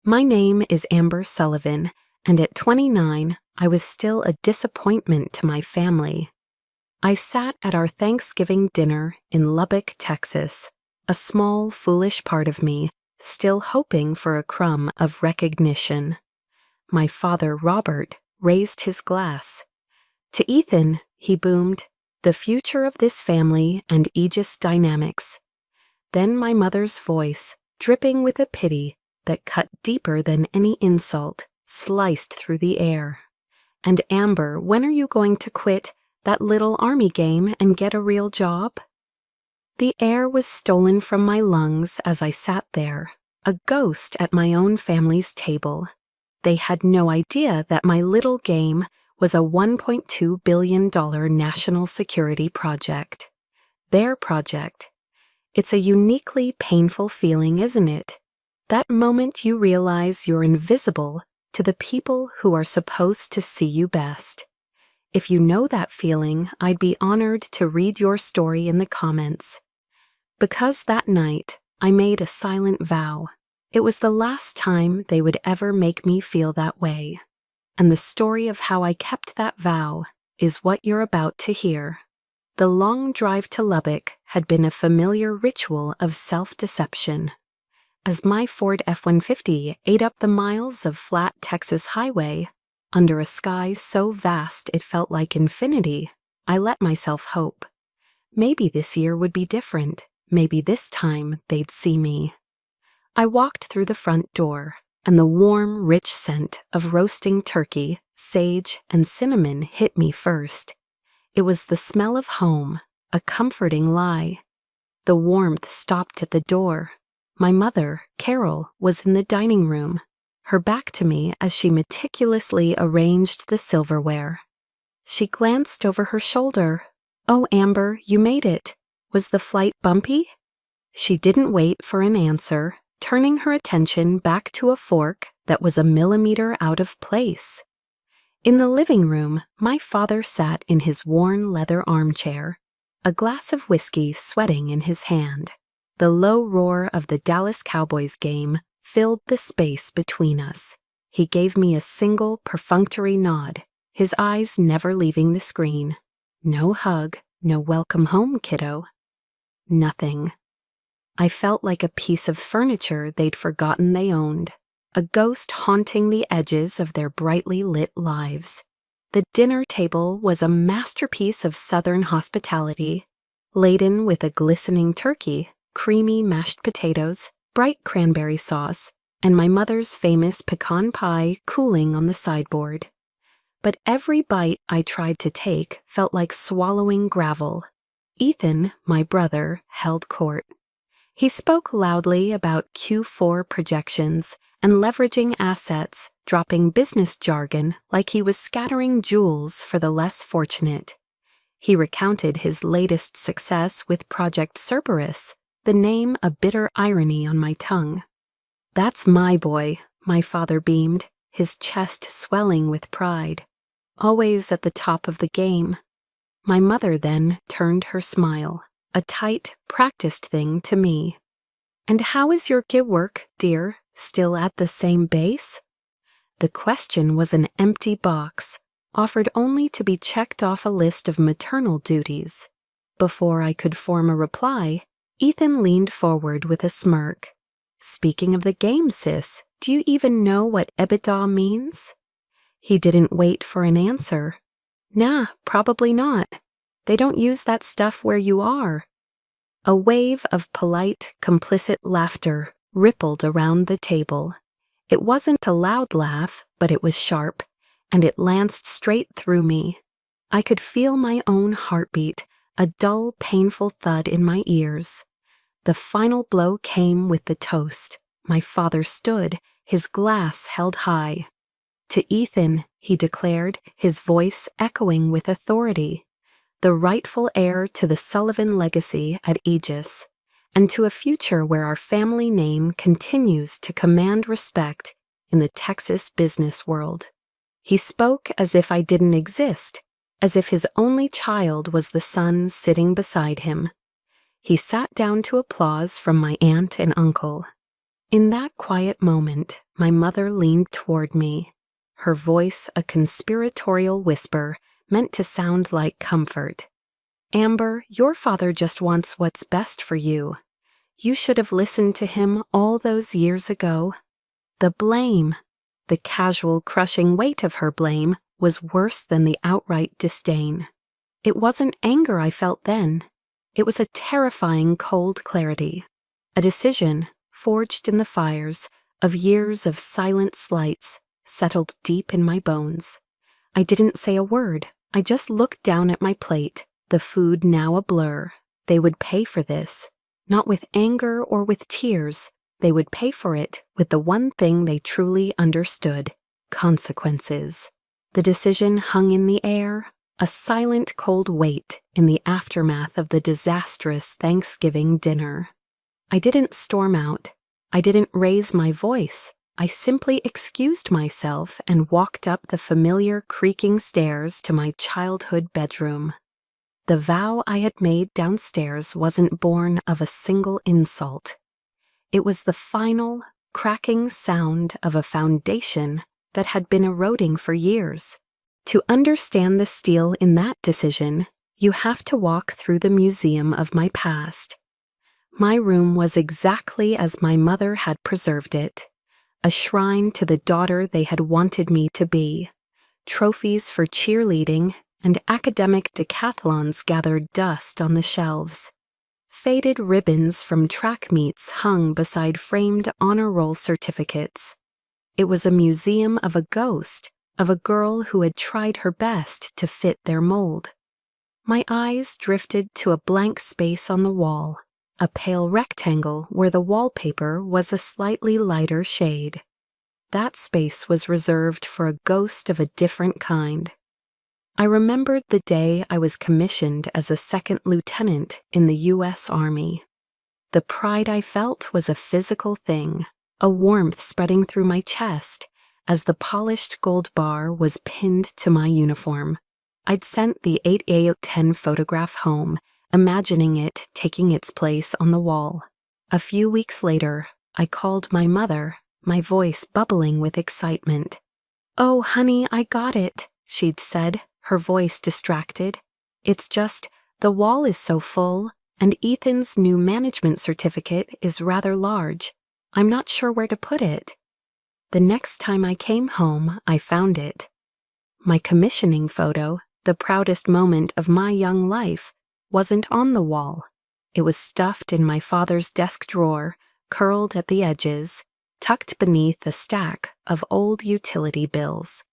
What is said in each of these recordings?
My name is Amber Sullivan, and at 29, I was still a disappointment to my family. I sat at our Thanksgiving dinner in Lubbock, Texas, a small, foolish part of me, still hoping for a crumb of recognition. My father, Robert, raised his glass. To Ethan, he boomed, "The future of this family and Aegis dynamics." Then my mother's voice, dripping with a pity that cut deeper than any insult, sliced through the air. "And Amber, when are you going to quit that little army game and get a real job?" The air was stolen from my lungs as I sat there, a ghost at my own family's table. They had no idea that my little game was a $1.2 billion national security project. Their project. It's a uniquely painful feeling, isn't it? That moment you realize you're invisible to the people who are supposed to see you best. If you know that feeling, I'd be honored to read your story in the comments. Because that night, I made a silent vow. It was the last time they would ever make me feel that way. And the story of how I kept that vow is what you're about to hear. The long drive to Lubbock had been a familiar ritual of self-deception. As my Ford F-150 ate up the miles of flat Texas highway, under a sky so vast it felt like infinity, I let myself hope. Maybe this year would be different. Maybe this time they'd see me. I walked through the front door, and the warm, rich scent of roasting turkey, sage, and cinnamon hit me first. It was the smell of home, a comforting lie. The warmth stopped at the door. My mother, Carol, was in the dining room, her back to me as she meticulously arranged the silverware. She glanced over her shoulder. "Oh, Amber, you made it. Was the flight bumpy?" She didn't wait for an answer, turning her attention back to a fork that was a millimeter out of place. In the living room, my father sat in his worn leather armchair, a glass of whiskey sweating in his hand. The low roar of the Dallas Cowboys game filled the space between us. He gave me a single perfunctory nod, his eyes never leaving the screen. No hug, no welcome home, kiddo. Nothing. I felt like a piece of furniture they'd forgotten they owned, a ghost haunting the edges of their brightly lit lives. The dinner table was a masterpiece of Southern hospitality, laden with a glistening turkey, creamy mashed potatoes, bright cranberry sauce, and my mother's famous pecan pie cooling on the sideboard. But every bite I tried to take felt like swallowing gravel. Ethan, my brother, held court. He spoke loudly about Q4 projections and leveraging assets, dropping business jargon like he was scattering jewels for the less fortunate. He recounted his latest success with Project Cerberus, the name a bitter irony on my tongue. "That's my boy," my father beamed, his chest swelling with pride. "Always at the top of the game." My mother then turned her smile, a tight, practiced thing to me. "And how is your gig work, dear? Still at the same base?" The question was an empty box, offered only to be checked off a list of maternal duties. Before I could form a reply, Ethan leaned forward with a smirk. "Speaking of the game, sis, do you even know what EBITDA means?" He didn't wait for an answer. "Nah, probably not. They don't use that stuff where you are." A wave of polite, complicit laughter rippled around the table. It wasn't a loud laugh, but it was sharp, and it lanced straight through me. I could feel my own heartbeat, a dull, painful thud in my ears. The final blow came with the toast. My father stood, his glass held high. "To Ethan," he declared, his voice echoing with authority, "the rightful heir to the Sullivan legacy at Aegis, and to a future where our family name continues to command respect in the Texas business world." He spoke as if I didn't exist, as if his only child was the son sitting beside him. He sat down to applause from my aunt and uncle. In that quiet moment, My mother leaned toward me, her voice a conspiratorial whisper meant to sound like comfort. "Amber, your father just wants what's best for you. You should have listened to him all those years ago." The blame, the casual crushing weight of her blame, was worse than the outright disdain. It wasn't anger I felt then. It was a terrifying cold clarity, a decision, forged in the fires of years of silent slights, settled deep in my bones. I didn't say a word. I just looked down at my plate, the food now a blur. They would pay for this, not with anger or with tears. They would pay for it with the one thing they truly understood: consequences. The decision hung in the air, a silent cold weight in the aftermath of the disastrous Thanksgiving dinner. I didn't storm out. I didn't raise my voice. I simply excused myself and walked up the familiar creaking stairs to my childhood bedroom. The vow I had made downstairs wasn't born of a single insult. It was the final, cracking sound of a foundation that had been eroding for years. To understand the steel in that decision, you have to walk through the museum of my past. My room was exactly as my mother had preserved it, a shrine to the daughter they had wanted me to be. Trophies for cheerleading and academic decathlons gathered dust on the shelves. Faded ribbons from track meets hung beside framed honor roll certificates. It was a museum of a ghost, of a girl who had tried her best to fit their mold. My eyes drifted to a blank space on the wall, a pale rectangle where the wallpaper was a slightly lighter shade. That space was reserved for a ghost of a different kind. I remembered the day I was commissioned as a second lieutenant in the U.S. Army. The pride I felt was a physical thing, a warmth spreading through my chest as the polished gold bar was pinned to my uniform. I'd sent the 8A10 photograph home, imagining it taking its place on the wall. A few weeks later, I called my mother, my voice bubbling with excitement. "Oh, honey, I got it," she'd said, her voice distracted. "It's just, the wall is so full, and Ethan's new management certificate is rather large. I'm not sure where to put it." The next time I came home, I found it. My commissioning photo, the proudest moment of my young life, wasn't on the wall. It was stuffed in my father's desk drawer, curled at the edges, tucked beneath a stack of old utility bills.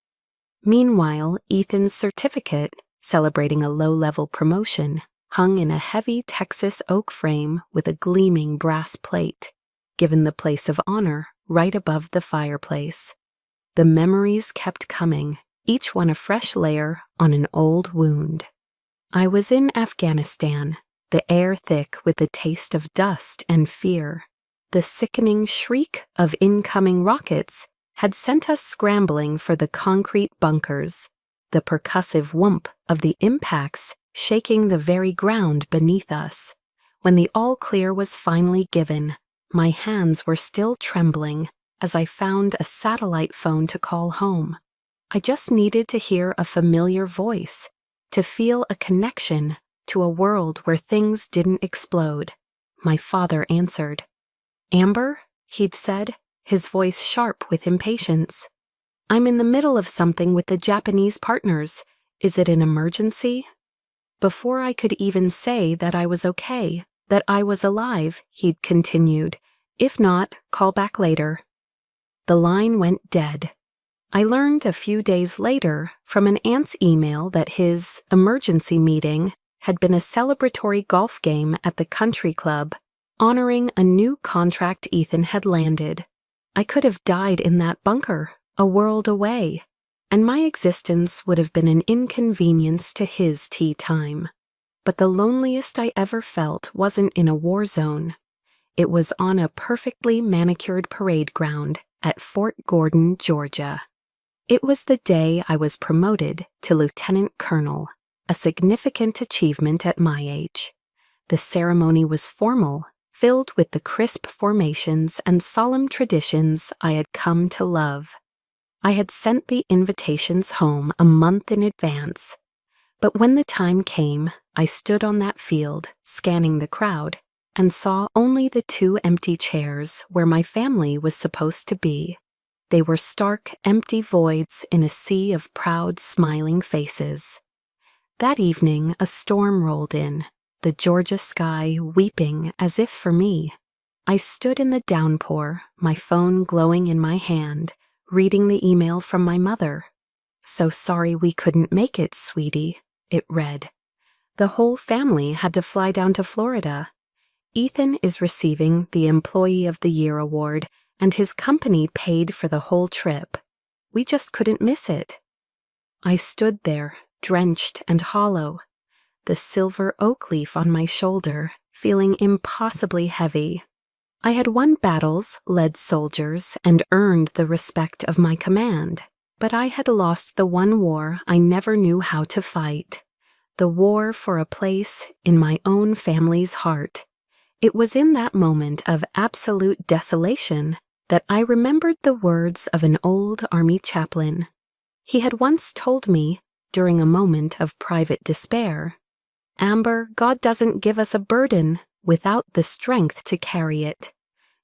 Meanwhile, Ethan's certificate, celebrating a low-level promotion, hung in a heavy Texas oak frame with a gleaming brass plate, given the place of honor right above the fireplace. The memories kept coming, each one a fresh layer on an old wound. I was in Afghanistan, the air thick with the taste of dust and fear. The sickening shriek of incoming rockets had sent us scrambling for the concrete bunkers, the percussive whoomp of the impacts shaking the very ground beneath us. When the all-clear was finally given, my hands were still trembling as I found a satellite phone to call home. I just needed to hear a familiar voice, to feel a connection to a world where things didn't explode. My father answered. "Amber?" he'd said, his voice sharp with impatience. "I'm in the middle of something with the Japanese partners. Is it an emergency?" Before I could even say that I was okay, that I was alive, he'd continued. "If not, call back later." The line went dead. I learned a few days later from an aunt's email that his emergency meeting had been a celebratory golf game at the country club, honoring a new contract Ethan had landed. I could have died in that bunker, a world away, and my existence would have been an inconvenience to his tea time. But the loneliest I ever felt wasn't in a war zone. It was on a perfectly manicured parade ground at Fort Gordon, Georgia. It was the day I was promoted to lieutenant colonel, a significant achievement at my age. The ceremony was formal, filled with the crisp formations and solemn traditions I had come to love. I had sent the invitations home a month in advance, but when the time came, I stood on that field, scanning the crowd, and saw only the 2 empty chairs where my family was supposed to be. They were stark, empty voids in a sea of proud, smiling faces. That evening, a storm rolled in, the Georgia sky weeping as if for me. I stood in the downpour, my phone glowing in my hand, reading the email from my mother. "So sorry we couldn't make it, sweetie," it read. "The whole family had to fly down to Florida. Ethan is receiving the Employee of the Year award, and his company paid for the whole trip. We just couldn't miss it." I stood there, drenched and hollow, the silver oak leaf on my shoulder, feeling impossibly heavy. I had won battles, led soldiers, and earned the respect of my command, but I had lost the one war I never knew how to fight, the war for a place in my own family's heart. It was in that moment of absolute desolation that I remembered the words of an old army chaplain. He had once told me, during a moment of private despair, "Amber, God doesn't give us a burden without the strength to carry it.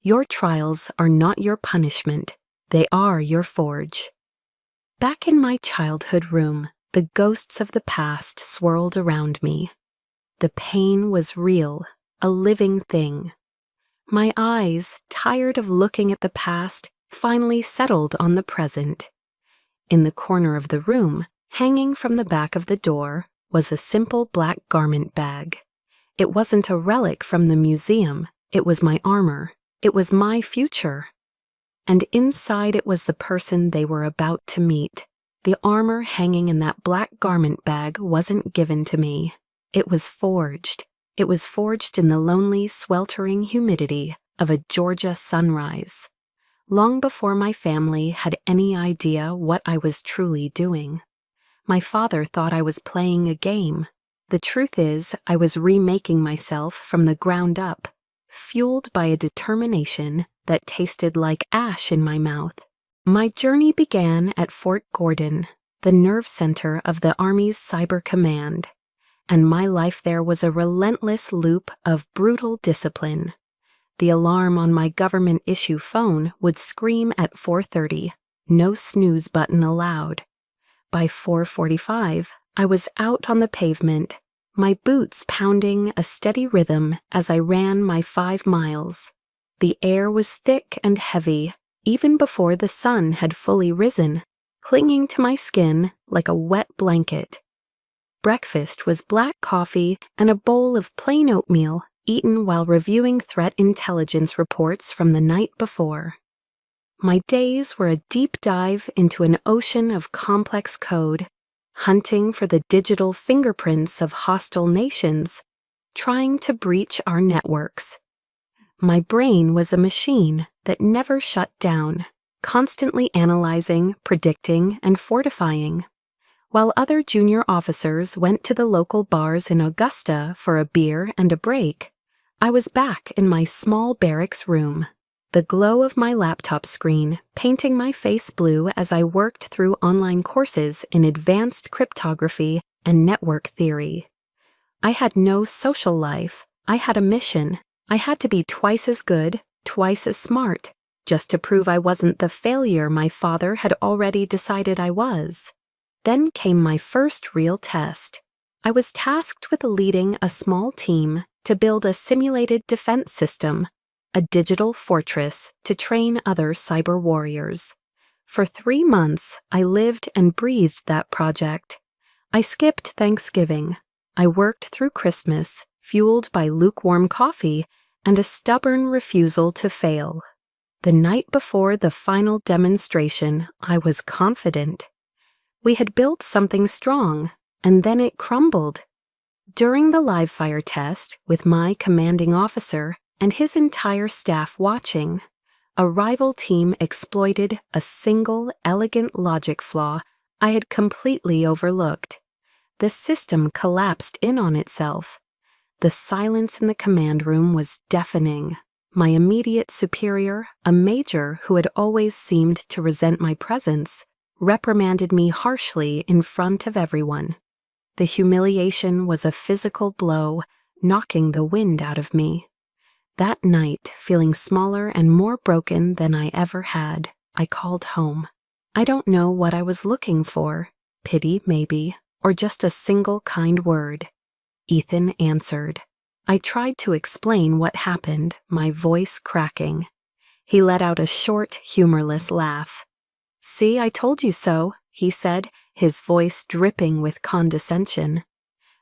Your trials are not your punishment, they are your forge." Back in my childhood room, the ghosts of the past swirled around me. The pain was real, a living thing. My eyes, tired of looking at the past, finally settled on the present. In the corner of the room, hanging from the back of the door, was a simple black garment bag. It wasn't a relic from the museum, it was my armor. It was my future. And inside it was the person they were about to meet. The armor hanging in that black garment bag wasn't given to me. It was forged. It was forged in the lonely, sweltering humidity of a Georgia sunrise, long before my family had any idea what I was truly doing. My father thought I was playing a game. The truth is, I was remaking myself from the ground up, fueled by a determination that tasted like ash in my mouth. My journey began at Fort Gordon, the nerve center of the Army's Cyber Command, and my life there was a relentless loop of brutal discipline. The alarm on my government-issue phone would scream at 4:30, no snooze button allowed. By 4:45, I was out on the pavement, my boots pounding a steady rhythm as I ran my 5 miles. The air was thick and heavy, even before the sun had fully risen, clinging to my skin like a wet blanket. Breakfast was black coffee and a bowl of plain oatmeal eaten while reviewing threat intelligence reports from the night before. My days were a deep dive into an ocean of complex code, hunting for the digital fingerprints of hostile nations, trying to breach our networks. My brain was a machine that never shut down, constantly analyzing, predicting, and fortifying. While other junior officers went to the local bars in Augusta for a beer and a break, I was back in my small barracks room, the glow of my laptop screen painting my face blue as I worked through online courses in advanced cryptography and network theory. I had no social life. I had a mission. I had to be twice as good, twice as smart, just to prove I wasn't the failure my father had already decided I was. Then came my first real test. I was tasked with leading a small team to build a simulated defense system, a digital fortress to train other cyber warriors. For 3 months, I lived and breathed that project. I skipped Thanksgiving. I worked through Christmas, fueled by lukewarm coffee and a stubborn refusal to fail. The night before the final demonstration, I was confident. We had built something strong, and then it crumbled. During the live fire test, with my commanding officer and his entire staff watching, a rival team exploited a single elegant logic flaw I had completely overlooked. The system collapsed in on itself. The silence in the command room was deafening. My immediate superior, a major who had always seemed to resent my presence, reprimanded me harshly in front of everyone. The humiliation was a physical blow, knocking the wind out of me. That night, feeling smaller and more broken than I ever had, I called home. I don't know what I was looking for, pity maybe, or just a single kind word. Ethan answered. I tried to explain what happened, my voice cracking. He let out a short, humorless laugh. "See, I told you so," he said, his voice dripping with condescension.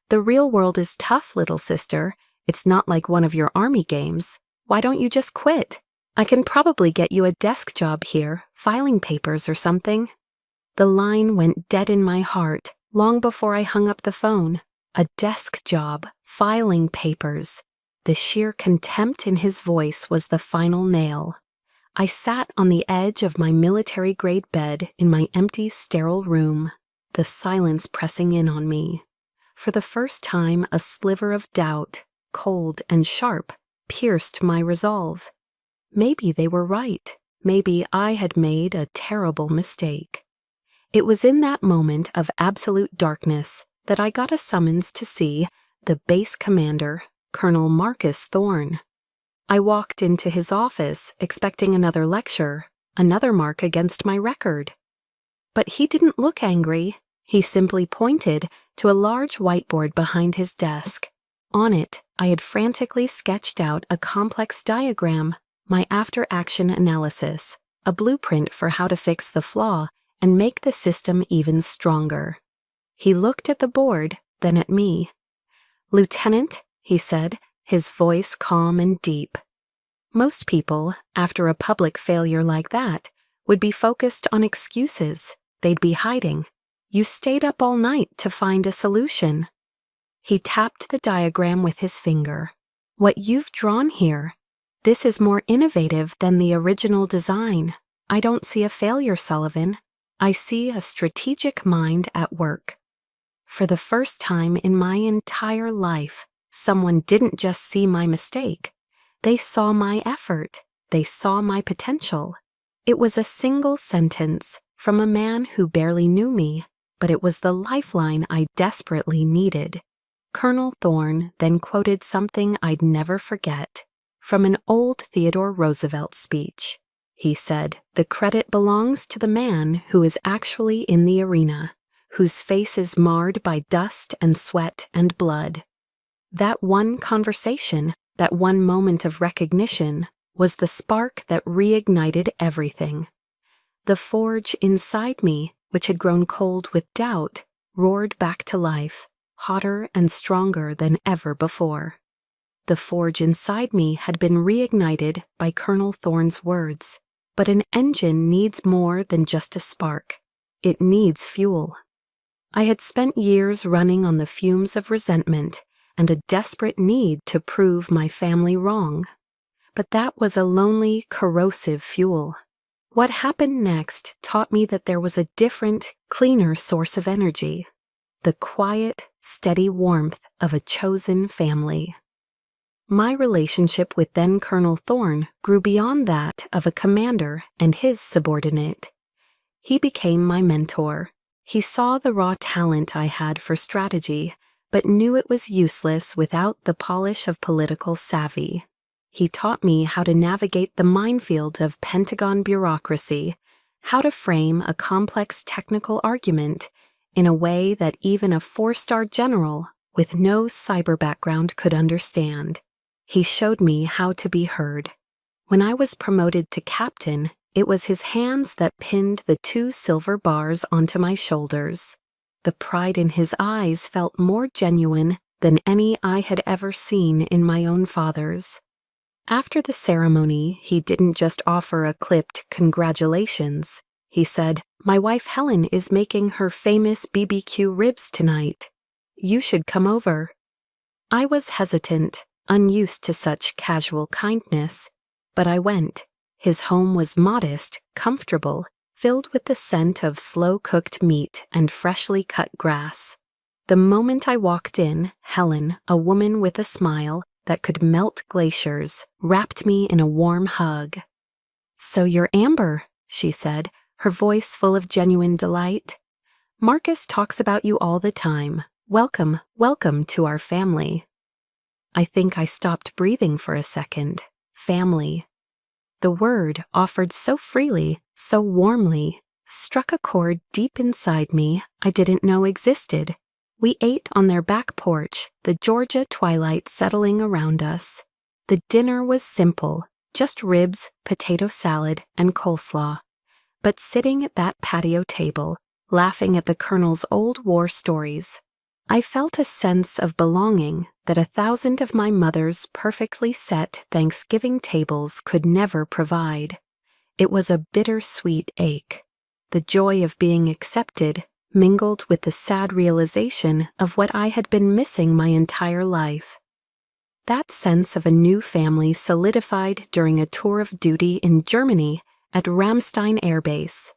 "The real world is tough, little sister. It's not like one of your army games. Why don't you just quit? I can probably get you a desk job here, filing papers or something." The line went dead in my heart long before I hung up the phone. A desk job, filing papers. The sheer contempt in his voice was the final nail. I sat on the edge of my military-grade bed in my empty, sterile room, the silence pressing in on me. For the first time, a sliver of doubt, cold and sharp, pierced my resolve. Maybe they were right. Maybe I had made a terrible mistake. It was in that moment of absolute darkness that I got a summons to see the base commander, Colonel Marcus Thorne. I walked into his office expecting another lecture, another mark against my record. But he didn't look angry. He simply pointed to a large whiteboard behind his desk. On it, I had frantically sketched out a complex diagram, my after-action analysis, a blueprint for how to fix the flaw and make the system even stronger. He looked at the board, then at me. "Lieutenant," he said, his voice calm and deep. Most people, after a public failure like that, would be focused on excuses. They'd be hiding. You stayed up all night to find a solution. He tapped the diagram with his finger. "What you've drawn here, this is more innovative than the original design. I don't see a failure, Sullivan. I see a strategic mind at work." For the first time in my entire life, someone didn't just see my mistake. They saw my effort. They saw my potential. It was a single sentence from a man who barely knew me, but it was the lifeline I desperately needed. Colonel Thorne then quoted something I'd never forget, from an old Theodore Roosevelt speech. He said, "The credit belongs to the man who is actually in the arena, whose face is marred by dust and sweat and blood." That one conversation, that one moment of recognition, was the spark that reignited everything. The forge inside me, which had grown cold with doubt, roared back to life, hotter and stronger than ever before. The forge inside me had been reignited by Colonel Thorne's words, but an engine needs more than just a spark. It needs fuel. I had spent years running on the fumes of resentment and a desperate need to prove my family wrong. But that was a lonely, corrosive fuel. What happened next taught me that there was a different, cleaner source of energy. The quiet, steady warmth of a chosen family. My relationship with then Colonel Thorne grew beyond that of a commander and his subordinate. He became my mentor. He saw the raw talent I had for strategy, but knew it was useless without the polish of political savvy. He taught me how to navigate the minefield of Pentagon bureaucracy, how to frame a complex technical argument in a way that even a four-star general with no cyber background could understand. He showed me how to be heard. When I was promoted to captain, it was his hands that pinned the 2 silver bars onto my shoulders. The pride in his eyes felt more genuine than any I had ever seen in my own father's. After the ceremony, he didn't just offer a clipped "congratulations." He said, "My wife Helen is making her famous BBQ ribs tonight. You should come over." I was hesitant, unused to such casual kindness, but I went. His home was modest, comfortable, filled with the scent of slow-cooked meat and freshly cut grass. The moment I walked in, Helen, a woman with a smile that could melt glaciers, wrapped me in a warm hug. "So you're Amber," she said, her voice full of genuine delight. "Marcus talks about you all the time. Welcome, welcome to our family." I think I stopped breathing for a second. Family. The word, offered so freely, so warmly, struck a chord deep inside me I didn't know existed. We ate on their back porch, the Georgia twilight settling around us. The dinner was simple, just ribs, potato salad, and coleslaw. But sitting at that patio table, laughing at the Colonel's old war stories, I felt a sense of belonging that 1,000 of my mother's perfectly set Thanksgiving tables could never provide. It was a bittersweet ache. The joy of being accepted mingled with the sad realization of what I had been missing my entire life. That sense of a new family solidified during a tour of duty in Germany at Ramstein Air Base.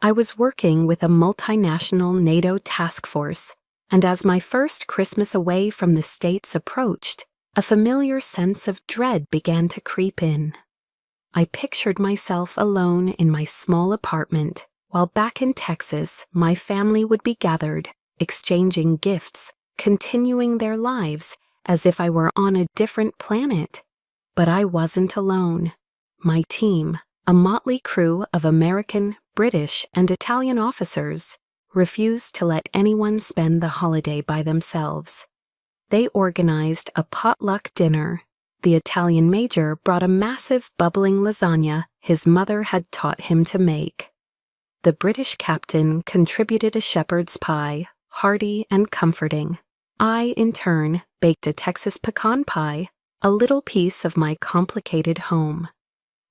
I was working with a multinational NATO task force, and as my first Christmas away from the States approached, a familiar sense of dread began to creep in. I pictured myself alone in my small apartment, while back in Texas, my family would be gathered, exchanging gifts, continuing their lives as if I were on a different planet. But I wasn't alone. My team, a motley crew of American, British, and Italian officers, refused to let anyone spend the holiday by themselves. They organized a potluck dinner. The Italian major brought a massive bubbling lasagna his mother had taught him to make. The British captain contributed a shepherd's pie, hearty and comforting. I, in turn, baked a Texas pecan pie, a little piece of my complicated home.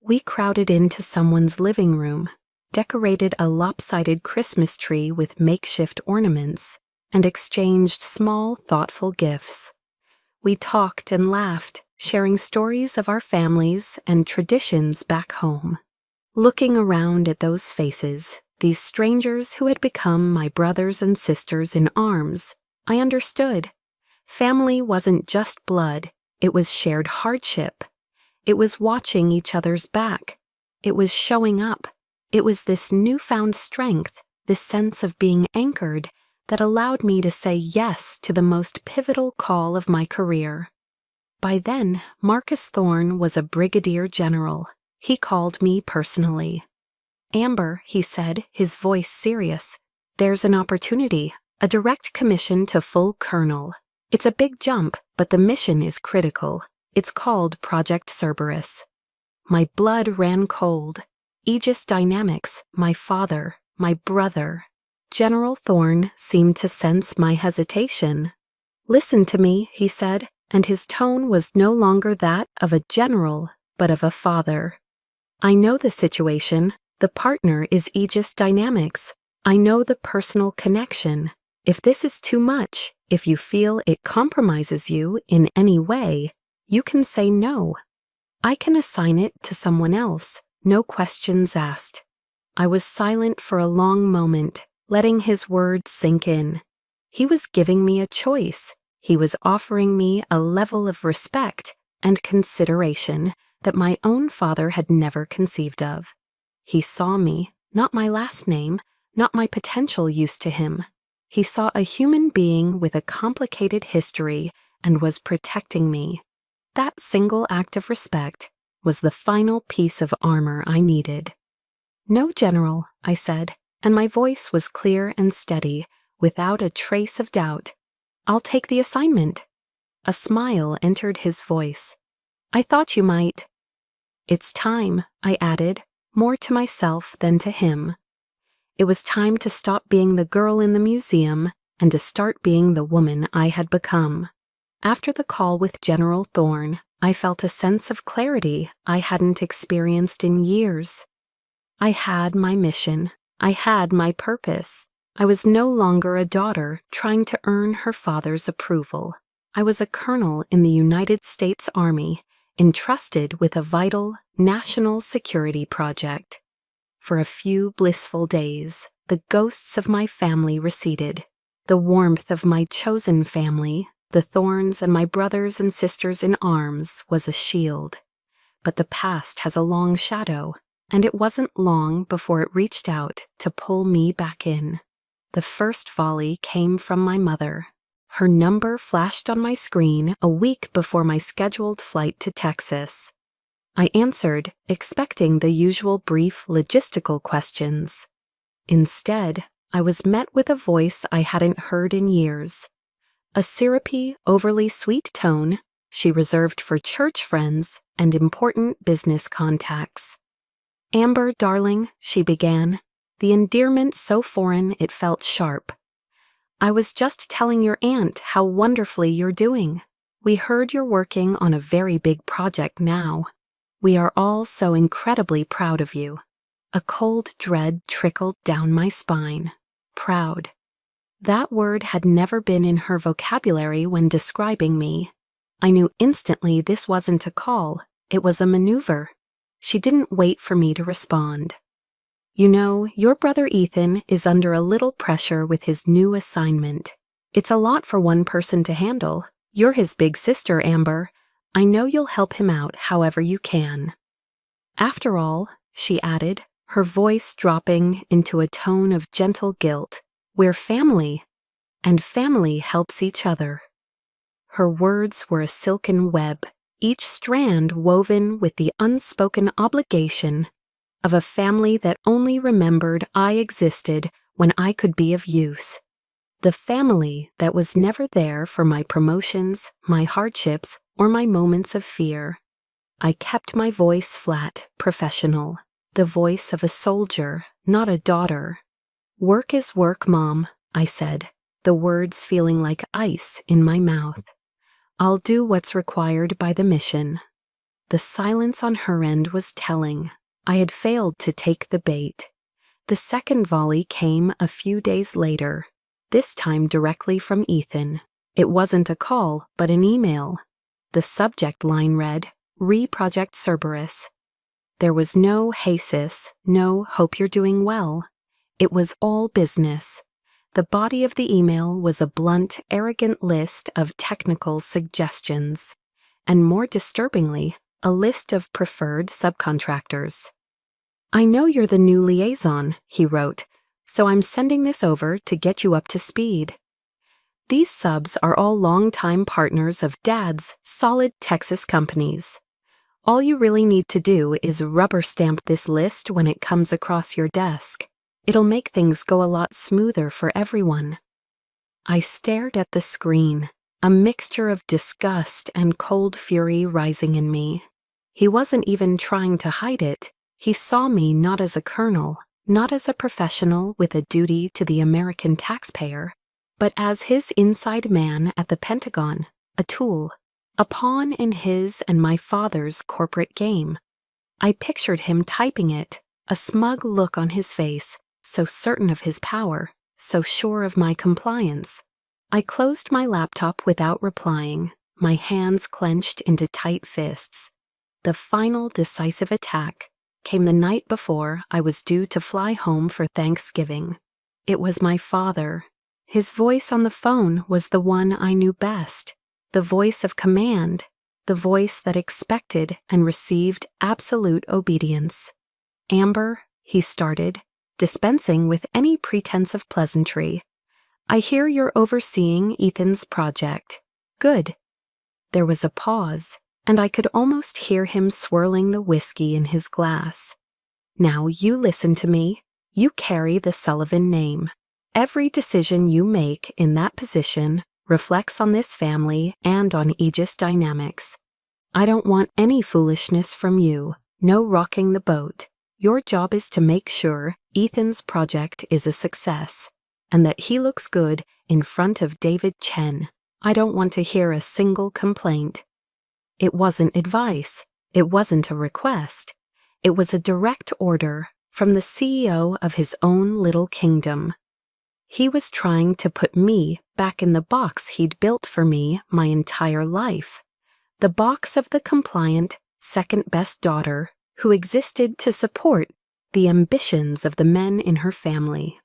We crowded into someone's living room, decorated a lopsided Christmas tree with makeshift ornaments, and exchanged small, thoughtful gifts. We talked and laughed, sharing stories of our families and traditions back home. Looking around at those faces, these strangers who had become my brothers and sisters in arms, I understood. Family wasn't just blood, it was shared hardship. It was watching each other's back. It was showing up. It was this newfound strength, this sense of being anchored, that allowed me to say yes to the most pivotal call of my career. By then, Marcus Thorne was a brigadier general. He called me personally. "Amber," he said, his voice serious, "there's an opportunity, a direct commission to full colonel. It's a big jump, but the mission is critical. It's called Project Cerberus." My blood ran cold. Aegis Dynamics, my father, my brother. General Thorne seemed to sense my hesitation. "Listen to me," he said, and his tone was no longer that of a general, but of a father. "I know the situation. The partner is Aegis Dynamics. I know the personal connection. If this is too much, if you feel it compromises you in any way, you can say no. I can assign it to someone else, no questions asked." I was silent for a long moment, letting his words sink in. He was giving me a choice. He was offering me a level of respect and consideration that my own father had never conceived of. He saw me, not my last name, not my potential use to him. He saw a human being with a complicated history and was protecting me. That single act of respect was the final piece of armor I needed. "No, General," I said, and my voice was clear and steady, without a trace of doubt. "I'll take the assignment." A smile entered his voice. "I thought you might." "It's time," I added, more to myself than to him. It was time to stop being the girl in the museum and to start being the woman I had become. After the call with General Thorne, I felt a sense of clarity I hadn't experienced in years. I had my mission. I had my purpose. I was no longer a daughter trying to earn her father's approval. I was a colonel in the United States Army, entrusted with a vital national security project. For a few blissful days, the ghosts of my family receded. The warmth of my chosen family, the thorns and my brothers and sisters in arms, was a shield. But the past has a long shadow, and it wasn't long before it reached out to pull me back in. The first volley came from my mother. Her number flashed on my screen a week before my scheduled flight to Texas. I answered, expecting the usual brief logistical questions. Instead, I was met with a voice I hadn't heard in years. A syrupy, overly sweet tone she reserved for church friends and important business contacts. "Amber, darling," she began, the endearment so foreign it felt sharp. "I was just telling your aunt how wonderfully you're doing. We heard you're working on a very big project now. We are all so incredibly proud of you." A cold dread trickled down my spine. Proud. That word had never been in her vocabulary when describing me. I knew instantly this wasn't a call, it was a maneuver. She didn't wait for me to respond. "You know, your brother Ethan is under a little pressure with his new assignment. It's a lot for one person to handle. You're his big sister, Amber. I know you'll help him out however you can." "After all," she added, her voice dropping into a tone of gentle guilt, "we're family, and family helps each other." Her words were a silken web, each strand woven with the unspoken obligation of a family that only remembered I existed when I could be of use. The family that was never there for my promotions, my hardships, or my moments of fear. I kept my voice flat, professional, the voice of a soldier, not a daughter. "Work is work, Mom," I said, the words feeling like ice in my mouth. "I'll do what's required by the mission." The silence on her end was telling. I had failed to take the bait. The second volley came a few days later, this time directly from Ethan. It wasn't a call, but an email. The subject line read, "Re-Project Cerberus." There was no "Hey sis," no "Hope you're doing well." It was all business. The body of the email was a blunt, arrogant list of technical suggestions, and more disturbingly, a list of preferred subcontractors. "I know you're the new liaison," he wrote, "so I'm sending this over to get you up to speed. These subs are all longtime partners of Dad's solid Texas companies. All you really need to do is rubber stamp this list when it comes across your desk. It'll make things go a lot smoother for everyone." I stared at the screen, a mixture of disgust and cold fury rising in me. He wasn't even trying to hide it. He saw me not as a colonel, not as a professional with a duty to the American taxpayer, but as his inside man at the Pentagon, a tool, a pawn in his and my father's corporate game. I pictured him typing it, a smug look on his face, so certain of his power, so sure of my compliance. I closed my laptop without replying, my hands clenched into tight fists. The final decisive attack came the night before I was due to fly home for Thanksgiving. It was my father. His voice on the phone was the one I knew best, the voice of command, the voice that expected and received absolute obedience. "Amber," he started, dispensing with any pretense of pleasantry, "I hear you're overseeing Ethan's project. Good." There was a pause, and I could almost hear him swirling the whiskey in his glass. "Now you listen to me. You carry the Sullivan name. Every decision you make in that position reflects on this family and on Aegis Dynamics. I don't want any foolishness from you, no rocking the boat. Your job is to make sure Ethan's project is a success, and that he looks good in front of David Chen. I don't want to hear a single complaint." It wasn't advice. It wasn't a request. It was a direct order from the CEO of his own little kingdom. He was trying to put me back in the box he'd built for me my entire life, the box of the compliant, second-best daughter who existed to support the ambitions of the men in her family.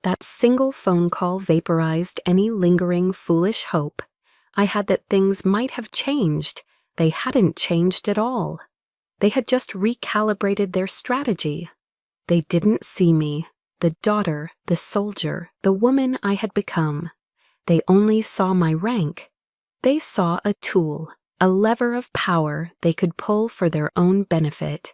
That single phone call vaporized any lingering foolish hope I had that things might have changed. They hadn't changed at all. They had just recalibrated their strategy. They didn't see me, the daughter, the soldier, the woman I had become. They only saw my rank. They saw a tool, a lever of power they could pull for their own benefit.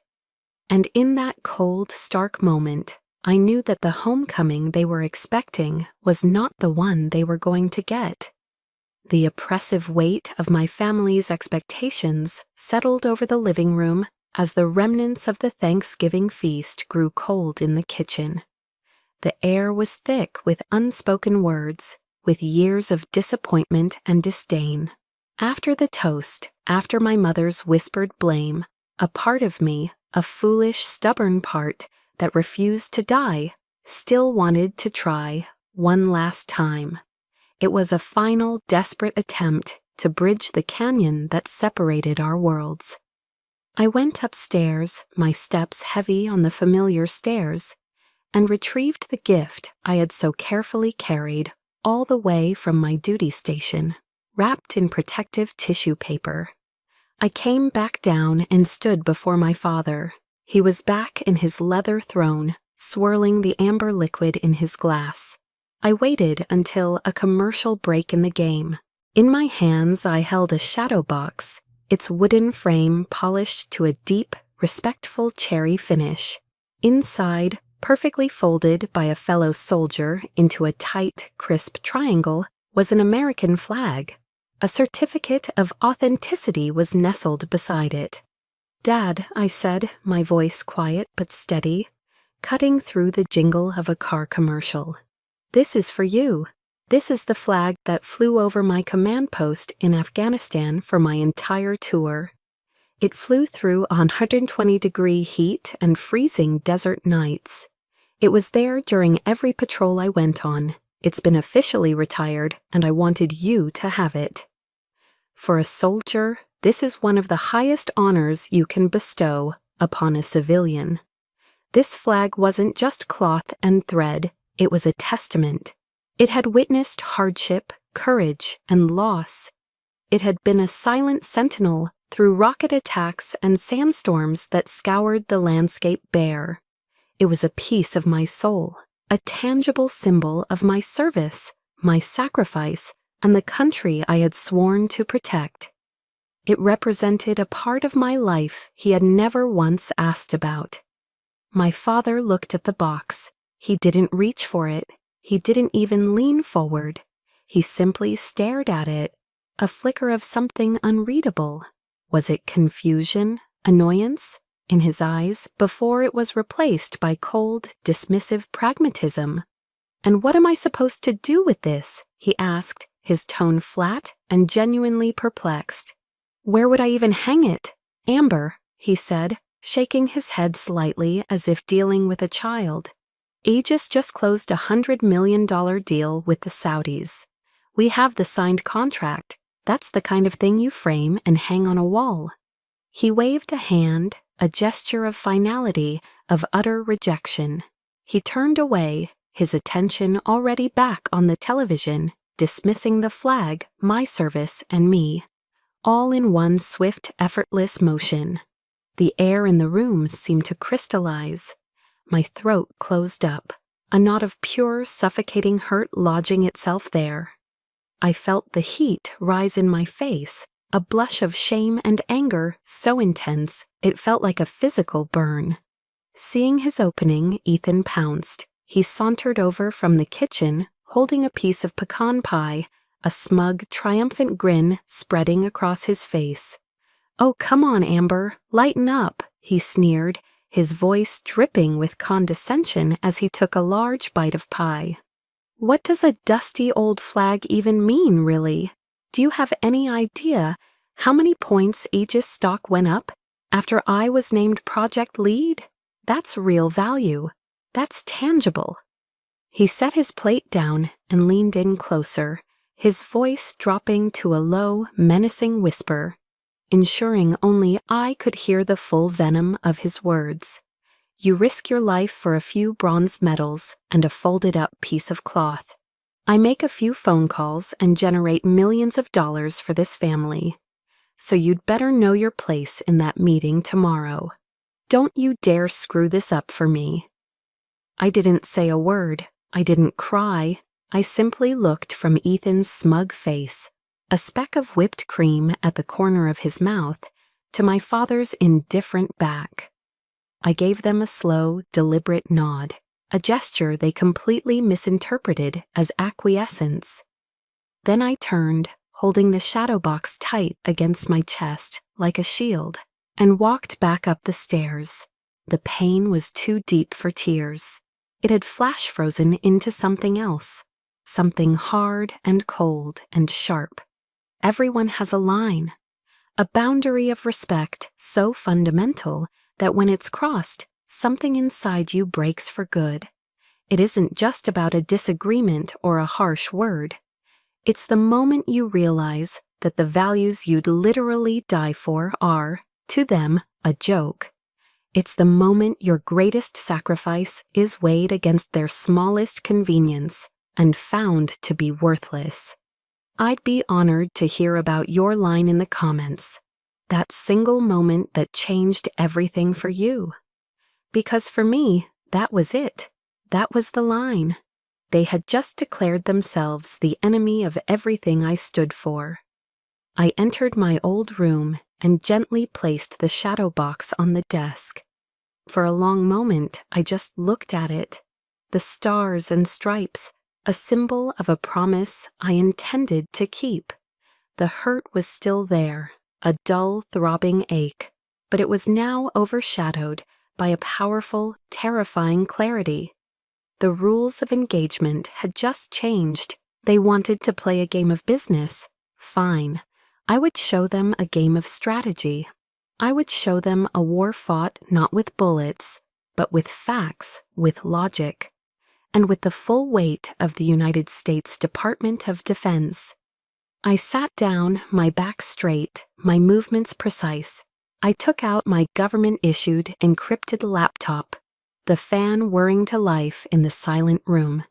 And in that cold, stark moment, I knew that the homecoming they were expecting was not the one they were going to get. The oppressive weight of my family's expectations settled over the living room as the remnants of the Thanksgiving feast grew cold in the kitchen. The air was thick with unspoken words, with years of disappointment and disdain. After the toast, after my mother's whispered blame, a part of me, a foolish, stubborn part that refused to die, still wanted to try one last time. It was a final, desperate attempt to bridge the canyon that separated our worlds. I went upstairs, my steps heavy on the familiar stairs, and retrieved the gift I had so carefully carried all the way from my duty station, wrapped in protective tissue paper. I came back down and stood before my father. He was back in his leather throne, swirling the amber liquid in his glass. I waited until a commercial break in the game. In my hands I held a shadow box, its wooden frame polished to a deep, respectful cherry finish. Inside, perfectly folded by a fellow soldier into a tight, crisp triangle, was an American flag. A certificate of authenticity was nestled beside it. "Dad," I said, my voice quiet but steady, cutting through the jingle of a car commercial. "This is for you. This is the flag that flew over my command post in Afghanistan for my entire tour. It flew through 120-degree heat and freezing desert nights. It was there during every patrol I went on. It's been officially retired, and I wanted you to have it. For a soldier, this is one of the highest honors you can bestow upon a civilian. This flag wasn't just cloth and thread, it was a testament. It had witnessed hardship, courage, and loss. It had been a silent sentinel through rocket attacks and sandstorms that scoured the landscape bare. It was a piece of my soul, a tangible symbol of my service, my sacrifice, and the country I had sworn to protect. It represented a part of my life he had never once asked about. My father looked at the box. He didn't reach for it. He didn't even lean forward. He simply stared at it, a flicker of something unreadable. Was it confusion, annoyance, in his eyes before it was replaced by cold, dismissive pragmatism? "And what am I supposed to do with this?" he asked, his tone flat and genuinely perplexed. "Where would I even hang it?" "Amber," he said, shaking his head slightly as if dealing with a child. "Aegis just closed a $100 million deal with the Saudis. We have the signed contract. That's the kind of thing you frame and hang on a wall." He waved a hand, a gesture of finality, of utter rejection. He turned away, his attention already back on the television, dismissing the flag, my service, and me, all in one swift, effortless motion. The air in the room seemed to crystallize. My throat closed up, a knot of pure, suffocating hurt lodging itself there. I felt the heat rise in my face, a blush of shame and anger so intense it felt like a physical burn. Seeing his opening, Ethan pounced. He sauntered over from the kitchen, holding a piece of pecan pie, a smug, triumphant grin spreading across his face. "Oh, come on, Amber, lighten up," he sneered, his voice dripping with condescension as he took a large bite of pie. "What does a dusty old flag even mean, really? Do you have any idea how many points Aegis stock went up after I was named project lead? That's real value. That's tangible." He set his plate down and leaned in closer, his voice dropping to a low, menacing whisper, ensuring only I could hear the full venom of his words. You risk your life for a few bronze medals and a folded-up piece of cloth. I make a few phone calls and generate millions of dollars for this family. So you'd better know your place in that meeting tomorrow. Don't you dare screw this up for me." I didn't say a word. I didn't cry. I simply looked from Ethan's smug face, a speck of whipped cream at the corner of his mouth, to my father's indifferent back. I gave them a slow, deliberate nod, a gesture they completely misinterpreted as acquiescence. Then I turned, holding the shadow box tight against my chest like a shield, and walked back up the stairs. The pain was too deep for tears. It had flash frozen into something else, something hard and cold and sharp. Everyone has a line, a boundary of respect so fundamental that when it's crossed, something inside you breaks for good. It isn't just about a disagreement or a harsh word. It's the moment you realize that the values you'd literally die for are, to them, a joke. It's the moment your greatest sacrifice is weighed against their smallest convenience and found to be worthless. I'd be honored to hear about your line in the comments, that single moment that changed everything for you. Because for me, that was it. That was the line. They had just declared themselves the enemy of everything I stood for. I entered my old room and gently placed the shadow box on the desk. For a long moment, I just looked at it. The stars and stripes, a symbol of a promise I intended to keep. The hurt was still there, a dull, throbbing ache, but it was now overshadowed by a powerful, terrifying clarity. The rules of engagement had just changed. They wanted to play a game of business. Fine. I would show them a game of strategy. I would show them a war fought not with bullets, but with facts, with logic, and with the full weight of the United States Department of Defense. I sat down, my back straight, my movements precise. I took out my government-issued, encrypted laptop, the fan whirring to life in the silent room.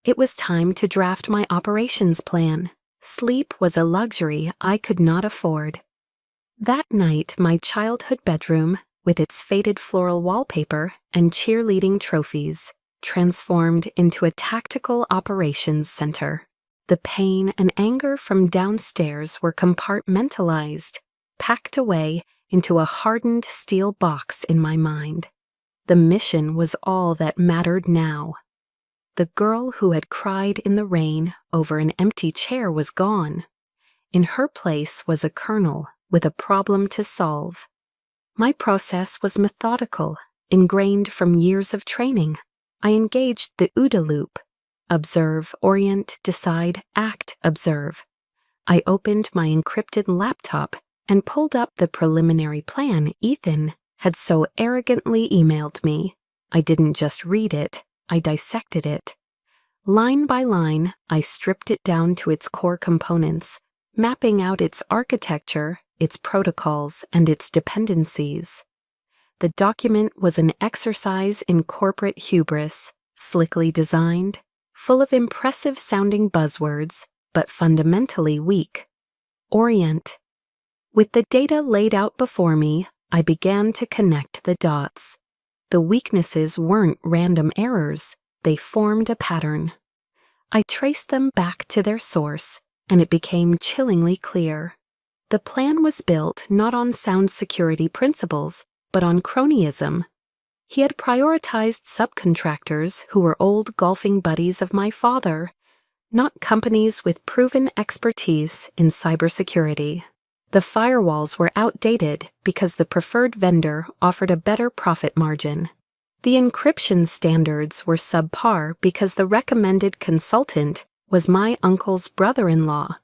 It was time to draft my operations plan. Sleep was a luxury I could not afford. That night, my childhood bedroom, with its faded floral wallpaper and cheerleading trophies, transformed into a tactical operations center. The pain and anger from downstairs were compartmentalized, packed away into a hardened steel box in my mind. The mission was all that mattered now. The girl who had cried in the rain over an empty chair was gone. In her place was a colonel with a problem to solve. My process was methodical, ingrained from years of training. I engaged the OODA loop: observe, orient, decide, act, observe. I opened my encrypted laptop and pulled up the preliminary plan Ethan had so arrogantly emailed me. I didn't just read it, I dissected it. Line by line, I stripped it down to its core components, mapping out its architecture, its protocols, and its dependencies. The document was an exercise in corporate hubris, slickly designed, full of impressive-sounding buzzwords, but fundamentally weak. Orient. With the data laid out before me, I began to connect the dots. The weaknesses weren't random errors, they formed a pattern. I traced them back to their source, and it became chillingly clear. The plan was built not on sound security principles, but on cronyism. He had prioritized subcontractors who were old golfing buddies of my father, not companies with proven expertise in cybersecurity. The firewalls were outdated because the preferred vendor offered a better profit margin. The encryption standards were subpar because the recommended consultant was my uncle's brother-in-law.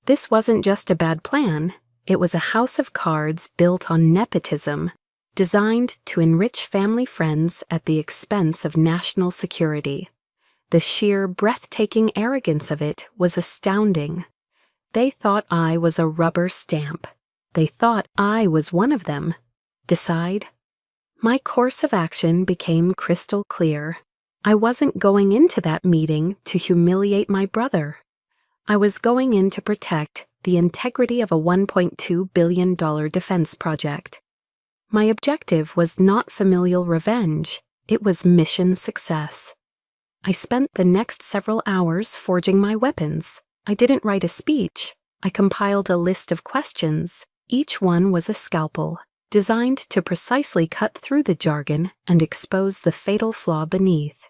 This wasn't just a bad plan, it was a house of cards built on nepotism, designed to enrich family friends at the expense of national security. The sheer, breathtaking arrogance of it was astounding. They thought I was a rubber stamp. They thought I was one of them. Decide? My course of action became crystal clear. I wasn't going into that meeting to humiliate my brother. I was going in to protect the integrity of a $1.2 billion defense project. My objective was not familial revenge, it was mission success. I spent the next several hours forging my weapons. I didn't write a speech. I compiled a list of questions. Each one was a scalpel, designed to precisely cut through the jargon and expose the fatal flaw beneath.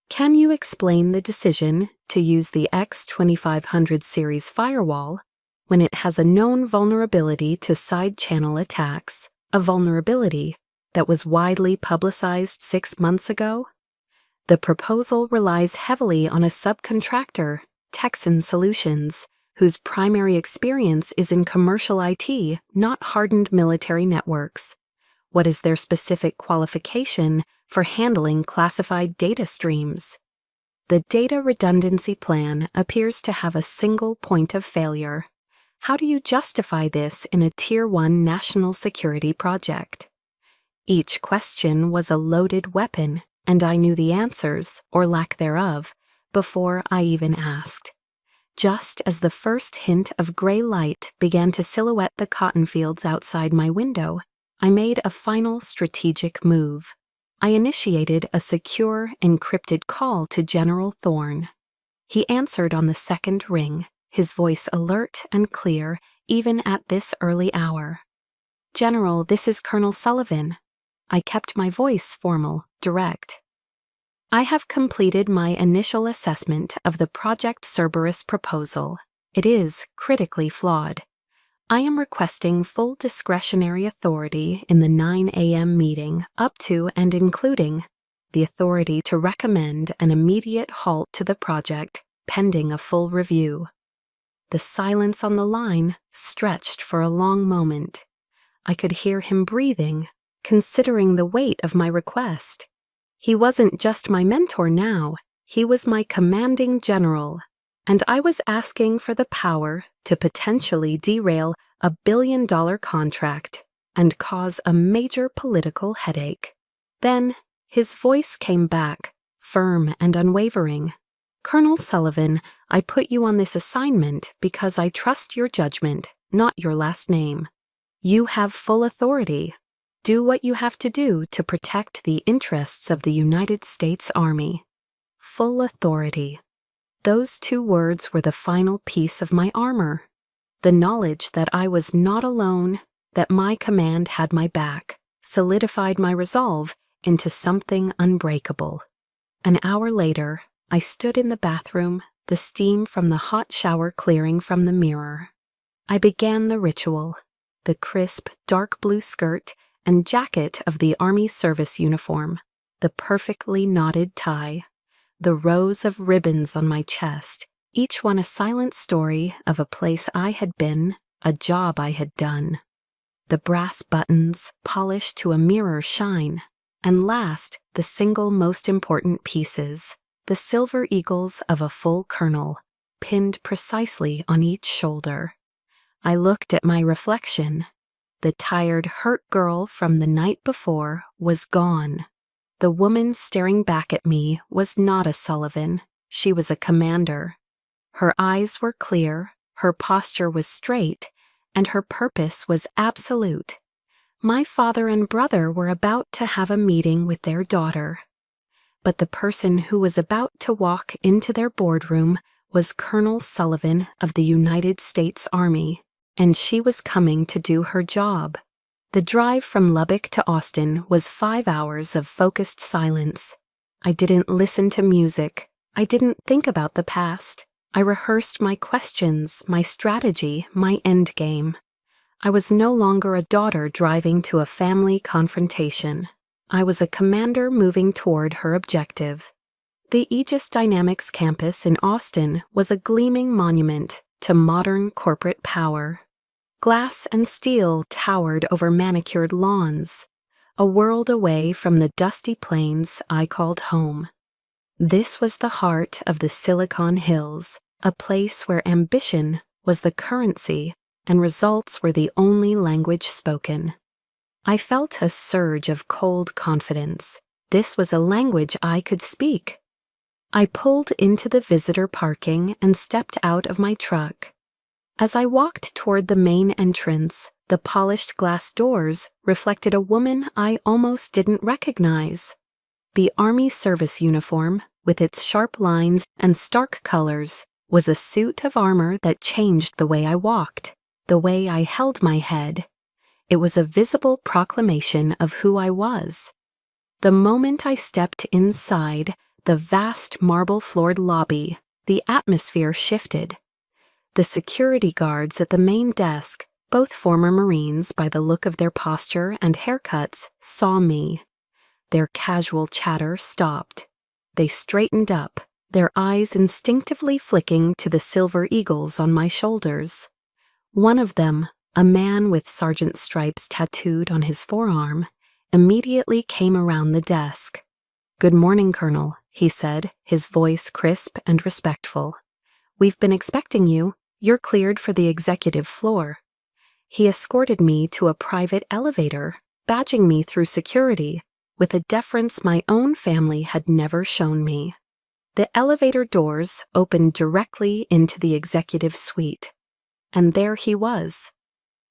Can you explain the decision to use the X2500 series firewall when it has a known vulnerability to side-channel attacks, a vulnerability that was widely publicized 6 months ago? The proposal relies heavily on a subcontractor, Texan Solutions, whose primary experience is in commercial IT, not hardened military networks. What is their specific qualification for handling classified data streams? The data redundancy plan appears to have a single point of failure. How do you justify this in a Tier 1 national security project? Each question was a loaded weapon, and I knew the answers, or lack thereof, before I even asked. Just as the first hint of gray light began to silhouette the cotton fields outside my window, I made a final strategic move. I initiated a secure, encrypted call to General Thorne. He answered on the second ring, his voice alert and clear, even at this early hour. "General, this is Colonel Sullivan." I kept my voice formal, direct. "I have completed my initial assessment of the Project Cerberus proposal. It is critically flawed. I am requesting full discretionary authority in the 9 a.m. meeting, up to and including the authority to recommend an immediate halt to the project pending a full review." The silence on the line stretched for a long moment. I could hear him breathing, considering the weight of my request. He wasn't just my mentor now, he was my commanding general, and I was asking for the power to potentially derail a billion-dollar contract and cause a major political headache. Then his voice came back, firm and unwavering. "Colonel Sullivan, I put you on this assignment because I trust your judgment, not your last name. You have full authority. Do what you have to do to protect the interests of the United States Army." Full authority. Those 2 words were the final piece of my armor. The knowledge that I was not alone, that my command had my back, solidified my resolve into something unbreakable. An hour later, I stood in the bathroom, the steam from the hot shower clearing from the mirror. I began the ritual. The crisp, dark blue skirt and jacket of the Army service uniform, the perfectly knotted tie, the rows of ribbons on my chest, each one a silent story of a place I had been, a job I had done. The brass buttons polished to a mirror shine, and last, the single most important pieces, the silver eagles of a full colonel, pinned precisely on each shoulder. I looked at my reflection. The tired, hurt girl from the night before was gone. The woman staring back at me was not a Sullivan. She was a commander. Her eyes were clear, her posture was straight, and her purpose was absolute. My father and brother were about to have a meeting with their daughter. But the person who was about to walk into their boardroom was Colonel Sullivan of the United States Army, and she was coming to do her job. The drive from Lubbock to Austin was 5 hours of focused silence. I didn't listen to music. I didn't think about the past. I rehearsed my questions, my strategy, my endgame. I was no longer a daughter driving to a family confrontation. I was a commander moving toward her objective. The Aegis Dynamics campus in Austin was a gleaming monument to modern corporate power. Glass and steel towered over manicured lawns, a world away from the dusty plains I called home. This was the heart of the Silicon Hills, a place where ambition was the currency and results were the only language spoken. I felt a surge of cold confidence. This was a language I could speak. I pulled into the visitor parking and stepped out of my truck. As I walked toward the main entrance, the polished glass doors reflected a woman I almost didn't recognize. The Army service uniform, with its sharp lines and stark colors, was a suit of armor that changed the way I walked, the way I held my head. It was a visible proclamation of who I was. The moment I stepped inside the vast marble-floored lobby, the atmosphere shifted. The security guards at the main desk, both former Marines by the look of their posture and haircuts, saw me. Their casual chatter stopped. They straightened up, their eyes instinctively flicking to the silver eagles on my shoulders. One of them, a man with sergeant stripes tattooed on his forearm, immediately came around the desk. "Good morning, Colonel," he said, his voice crisp and respectful. "We've been expecting you. You're cleared for the executive floor." He escorted me to a private elevator, badging me through security, with a deference my own family had never shown me. The elevator doors opened directly into the executive suite. And there he was.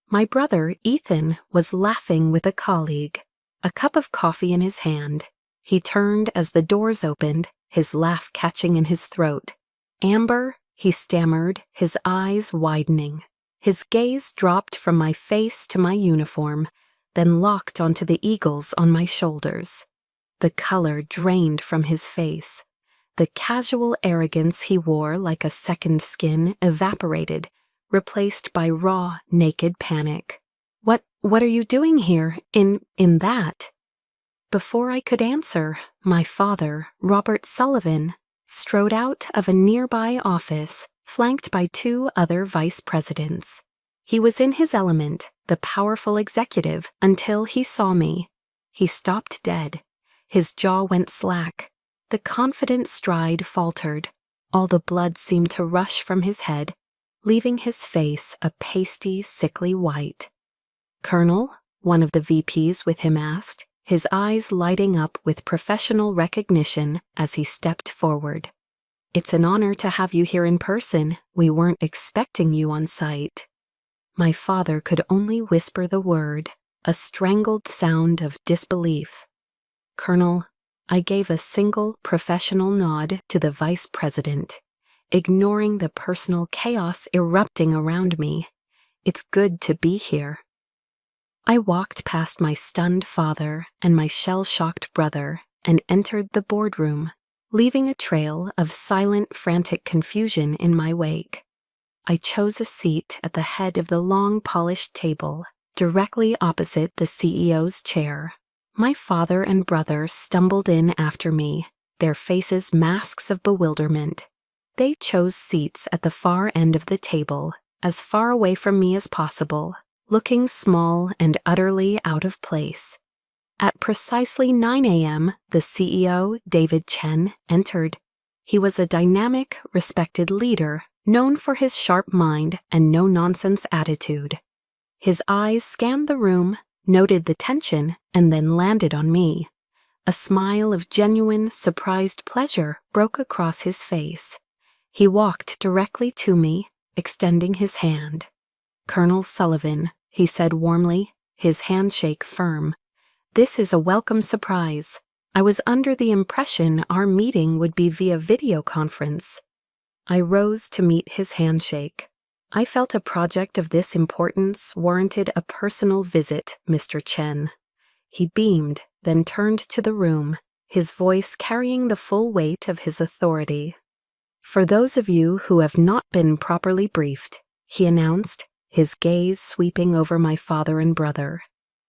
My brother, Ethan, was laughing with a colleague, a cup of coffee in his hand. He turned as the doors opened, his laugh catching in his throat. "Amber," he stammered, his eyes widening. His gaze dropped from my face to my uniform, then locked onto the eagles on my shoulders. The color drained from his face. The casual arrogance he wore like a second skin evaporated, replaced by raw, naked panic. What are you doing here, in that?" Before I could answer, my father, Robert Sullivan, strode out of a nearby office, flanked by two other vice presidents. He was in his element, the powerful executive, until he saw me. He stopped dead. His jaw went slack. The confident stride faltered. All the blood seemed to rush from his head, leaving his face a pasty, sickly white. "Colonel?" one of the VPs with him asked, his eyes lighting up with professional recognition as he stepped forward. "It's an honor to have you here in person. We weren't expecting you on site." My father could only whisper the word, a strangled sound of disbelief. "Colonel," I gave a single professional nod to the vice president, ignoring the personal chaos erupting around me. "It's good to be here." I walked past my stunned father and my shell-shocked brother and entered the boardroom, leaving a trail of silent, frantic confusion in my wake. I chose a seat at the head of the long, polished table, directly opposite the CEO's chair. My father and brother stumbled in after me, their faces masks of bewilderment. They chose seats at the far end of the table, as far away from me as possible, looking small and utterly out of place. At precisely 9 a.m., the CEO, David Chen, entered. He was a dynamic, respected leader, known for his sharp mind and no-nonsense attitude. His eyes scanned the room, noted the tension, and then landed on me. A smile of genuine, surprised pleasure broke across his face. He walked directly to me, extending his hand. "Colonel Sullivan," he said warmly, his handshake firm. "This is a welcome surprise. I was under the impression our meeting would be via video conference." I rose to meet his handshake. "I felt a project of this importance warranted a personal visit, Mr. Chen." He beamed, then turned to the room, his voice carrying the full weight of his authority. "For those of you who have not been properly briefed," he announced, his gaze sweeping over my father and brother.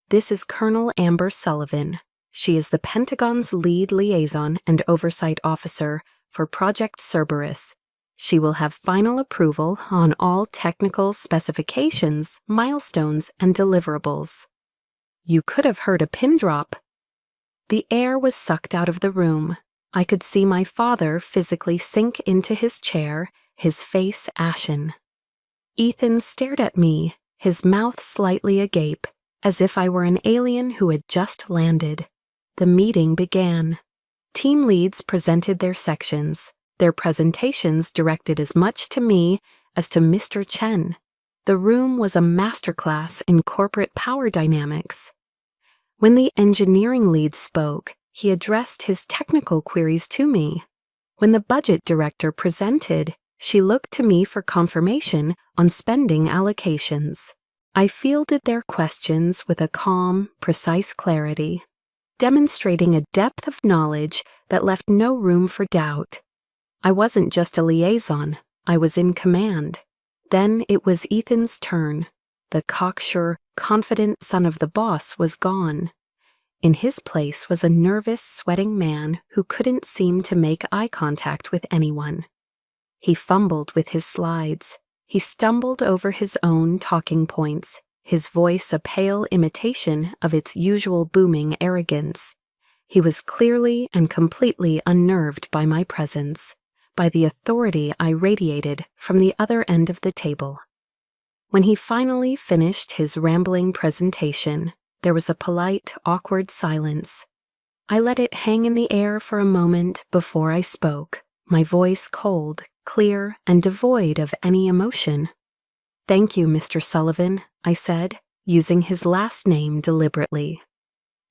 "This is Colonel Amber Sullivan. She is the Pentagon's lead liaison and oversight officer for Project Cerberus. She will have final approval on all technical specifications, milestones, and deliverables." You could have heard a pin drop. The air was sucked out of the room. I could see my father physically sink into his chair, his face ashen. Ethan stared at me, his mouth slightly agape, as if I were an alien who had just landed. The meeting began. Team leads presented their sections, their presentations directed as much to me as to Mr. Chen. The room was a masterclass in corporate power dynamics. When the engineering lead spoke, he addressed his technical queries to me. When the budget director presented, she looked to me for confirmation on spending allocations. I fielded their questions with a calm, precise clarity, demonstrating a depth of knowledge that left no room for doubt. I wasn't just a liaison, I was in command. Then it was Ethan's turn. The cocksure, confident son of the boss was gone. In his place was a nervous, sweating man who couldn't seem to make eye contact with anyone. He fumbled with his slides. He stumbled over his own talking points, his voice a pale imitation of its usual booming arrogance. He was clearly and completely unnerved by my presence, by the authority I radiated from the other end of the table. When he finally finished his rambling presentation, there was a polite, awkward silence. I let it hang in the air for a moment before I spoke, my voice cold, clear, and devoid of any emotion. "Thank you, Mr. Sullivan," I said, using his last name deliberately.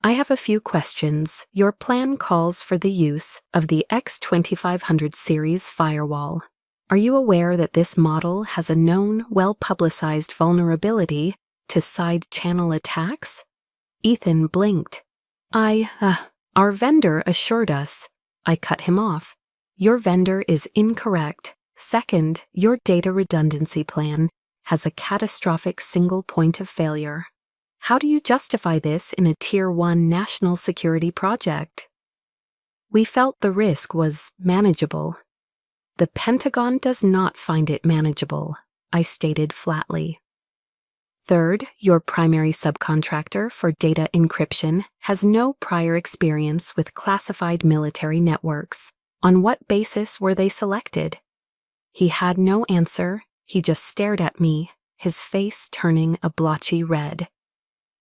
"I have a few questions. Your plan calls for the use of the X2500 series firewall. Are you aware that this model has a known, well-publicized vulnerability to side-channel attacks?" Ethan blinked. Our vendor assured us." I cut him off. "Your vendor is incorrect. Second, your data redundancy plan has a catastrophic single point of failure. How do you justify this in a Tier 1 national security project?" We felt the risk was manageable. "The Pentagon does not find it manageable," I stated flatly. "Third, your primary subcontractor for data encryption has no prior experience with classified military networks. On what basis were they selected?" He had no answer. He just stared at me, his face turning a blotchy red.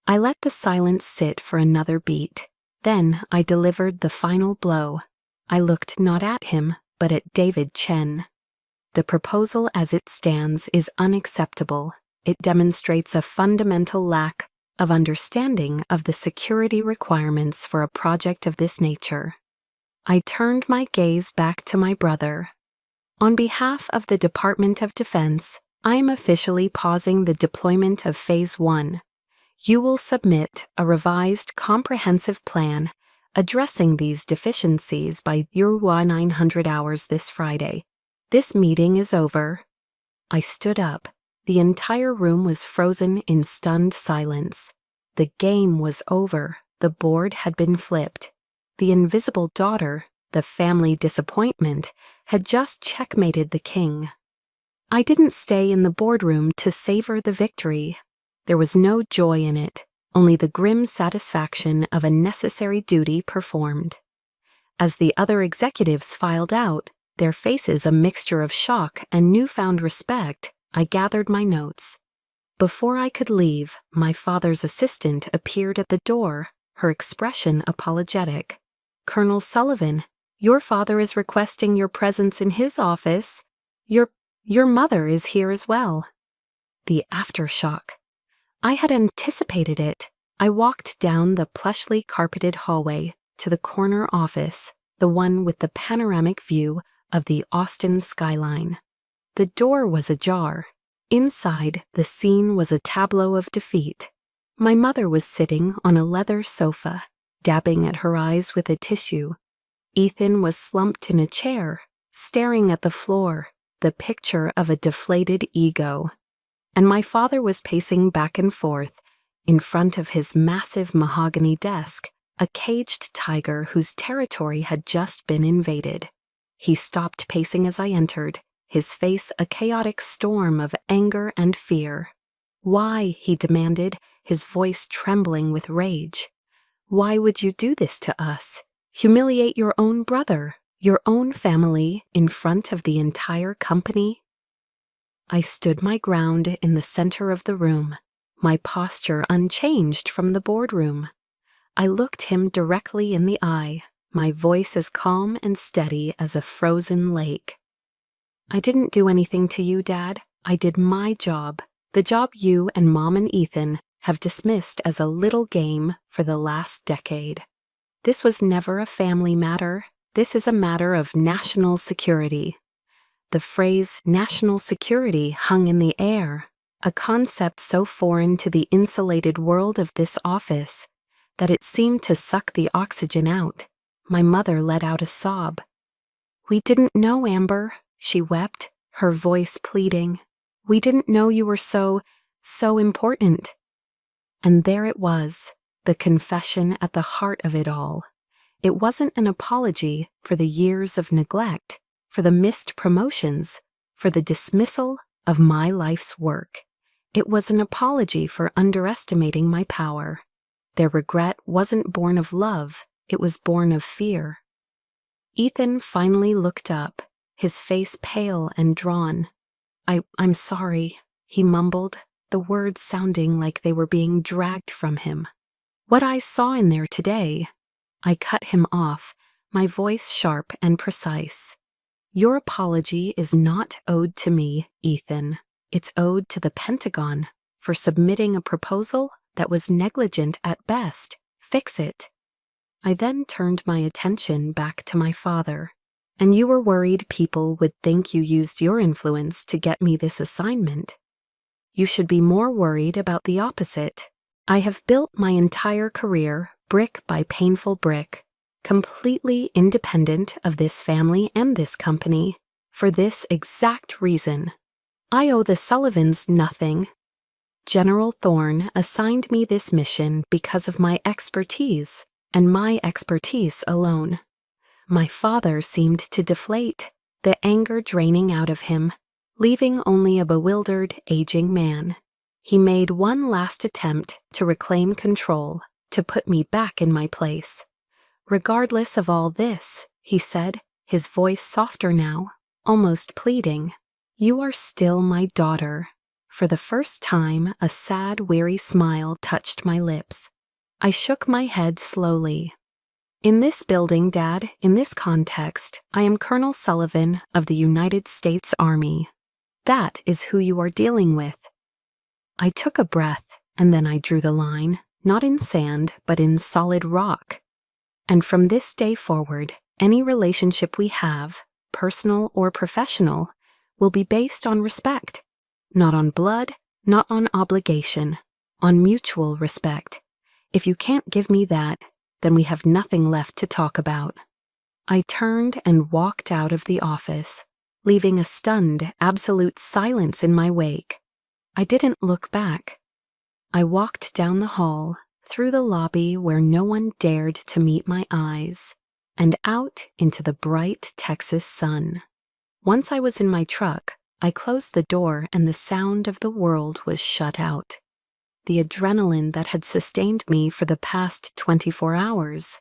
I let the silence sit for another beat. Then I delivered the final blow. I looked not at him, but at David Chen. "The proposal as it stands is unacceptable. It demonstrates a fundamental lack of understanding of the security requirements for a project of this nature." I turned my gaze back to my brother. "On behalf of the Department of Defense, I am officially pausing the deployment of Phase 1. You will submit a revised comprehensive plan addressing these deficiencies by UY 900 hours this Friday. This meeting is over." I stood up. The entire room was frozen in stunned silence. The game was over. The board had been flipped. The invisible daughter, the family disappointment, had just checkmated the king. I didn't stay in the boardroom to savor the victory. There was no joy in it, only the grim satisfaction of a necessary duty performed. As the other executives filed out, their faces a mixture of shock and newfound respect, I gathered my notes. Before I could leave, my father's assistant appeared at the door, her expression apologetic. "Colonel Sullivan, your father is requesting your presence in his office. Your mother is here as well." The aftershock. I had anticipated it. I walked down the plushly carpeted hallway to the corner office, the one with the panoramic view of the Austin skyline. The door was ajar. Inside, the scene was a tableau of defeat. My mother was sitting on a leather sofa, dabbing at her eyes with a tissue. Ethan was slumped in a chair, staring at the floor, the picture of a deflated ego. And my father was pacing back and forth, in front of his massive mahogany desk, a caged tiger whose territory had just been invaded. He stopped pacing as I entered, his face a chaotic storm of anger and fear. "Why?" he demanded, his voice trembling with rage. "Why would you do this to us? Humiliate your own brother, your own family, in front of the entire company?" I stood my ground in the center of the room. my posture unchanged from the boardroom. I looked him directly in the eye, my voice as calm and steady as a frozen lake. I didn't do anything to you, Dad. I did my job, the job you and Mom and Ethan have dismissed as a little game for the last decade. This was never a family matter. This is a matter of national security. The phrase national security hung in the air, a concept so foreign to the insulated world of this office that it seemed to suck the oxygen out. My mother let out a sob. "We didn't know, Amber," she wept, her voice pleading. "We didn't know you were so important." And there it was, the confession at the heart of it all. It wasn't an apology for the years of neglect, for the missed promotions, for the dismissal of my life's work. It was an apology for underestimating my power. Their regret wasn't born of love, it was born of fear. Ethan finally looked up, his face pale and drawn. I'm sorry," he mumbled, the words sounding like they were being dragged from him. "What I saw in there today—" I cut him off, my voice sharp and precise. "Your apology is not owed to me, Ethan. It's owed to the Pentagon for submitting a proposal that was negligent at best. Fix it." I then turned my attention back to my father. "And you were worried people would think you used your influence to get me this assignment. You should be more worried about the opposite. I have built my entire career, brick by painful brick, completely independent of this family and this company, for this exact reason. I owe the Sullivans nothing. General Thorne assigned me this mission because of my expertise, and my expertise alone." My father seemed to deflate, the anger draining out of him, leaving only a bewildered, aging man. He made one last attempt to reclaim control, to put me back in my place. "Regardless of all this," he said, his voice softer now, almost pleading, "you are still my daughter." For the first time, a sad, weary smile touched my lips. I shook my head slowly. "In this building, Dad, in this context, I am Colonel Sullivan of the United States Army. That is who you are dealing with." I took a breath, and then I drew the line, not in sand, but in solid rock. "And from this day forward, any relationship we have, personal or professional, will be based on respect. Not on blood, not on obligation, on mutual respect. If you can't give me that, then we have nothing left to talk about." I turned and walked out of the office, leaving a stunned, absolute silence in my wake. I didn't look back. I walked down the hall, through the lobby where no one dared to meet my eyes, and out into the bright Texas sun. Once I was in my truck, I closed the door and the sound of the world was shut out. The adrenaline that had sustained me for the past 24 hours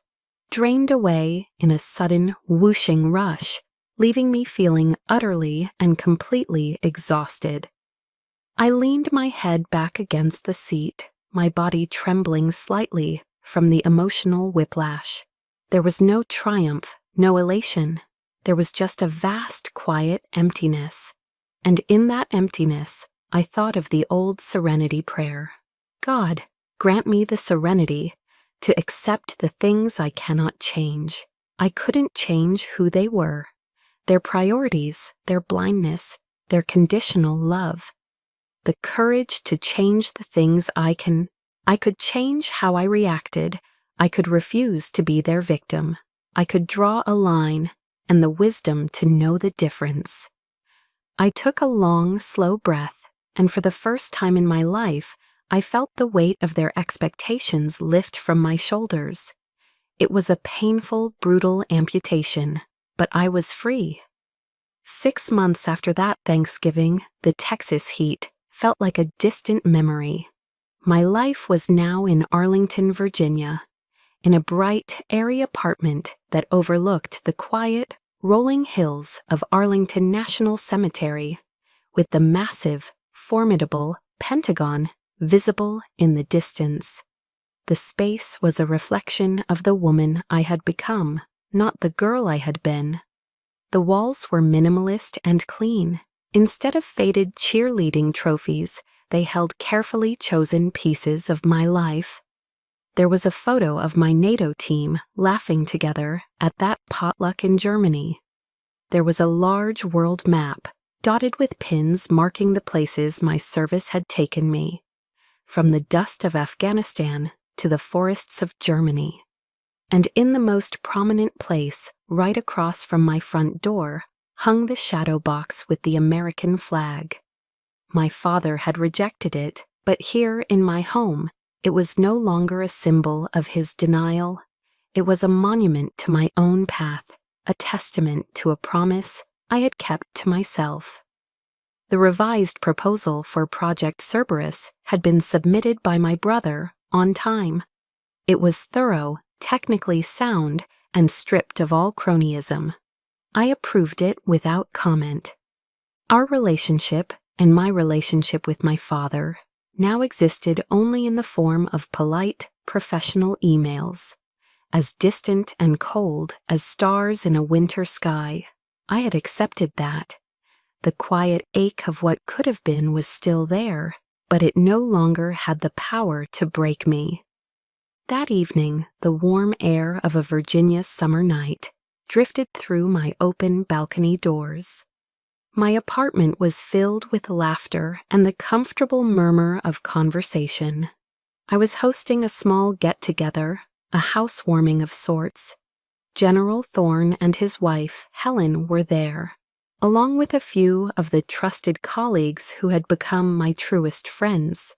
drained away in a sudden whooshing rush, leaving me feeling utterly and completely exhausted. I leaned my head back against the seat, my body trembling slightly from the emotional whiplash. There was no triumph, no elation. There was just a vast, quiet emptiness. And in that emptiness, I thought of the old serenity prayer. God, grant me the serenity to accept the things I cannot change. I couldn't change who they were, their priorities, their blindness, their conditional love. The courage to change the things I could change how I reacted. I could refuse to be their victim. I could draw a line and the wisdom to know the difference. I took a long, slow breath, and for the first time in my life, I felt the weight of their expectations lift from my shoulders. It was a painful, brutal amputation, but I was free. 6 months after that Thanksgiving, the Texas heat felt like a distant memory. My life was now in Arlington, Virginia, in a bright, airy apartment that overlooked the quiet, rolling hills of Arlington National Cemetery, with the massive, formidable Pentagon visible in the distance. The space was a reflection of the woman I had become, not the girl I had been. The walls were minimalist and clean. Instead of faded cheerleading trophies, they held carefully chosen pieces of my life. There was a photo of my NATO team laughing together at that potluck in Germany. There was a large world map, dotted with pins marking the places my service had taken me, from the dust of Afghanistan to the forests of Germany. And in the most prominent place, right across from my front door, hung the shadow box with the American flag. My father had rejected it, but here in my home, it was no longer a symbol of his denial. It was a monument to my own path, a testament to a promise I had kept to myself. The revised proposal for Project Cerberus had been submitted by my brother on time. It was thorough, technically sound, and stripped of all cronyism. I approved it without comment. Our relationship, and my relationship with my father, now existed only in the form of polite, professional emails. As distant and cold as stars in a winter sky, I had accepted that. The quiet ache of what could have been was still there, but it no longer had the power to break me. That evening, the warm air of a Virginia summer night drifted through my open balcony doors. My apartment was filled with laughter and the comfortable murmur of conversation. I was hosting a small get-together, a housewarming of sorts. General Thorne and his wife, Helen, were there, along with a few of the trusted colleagues who had become my truest friends.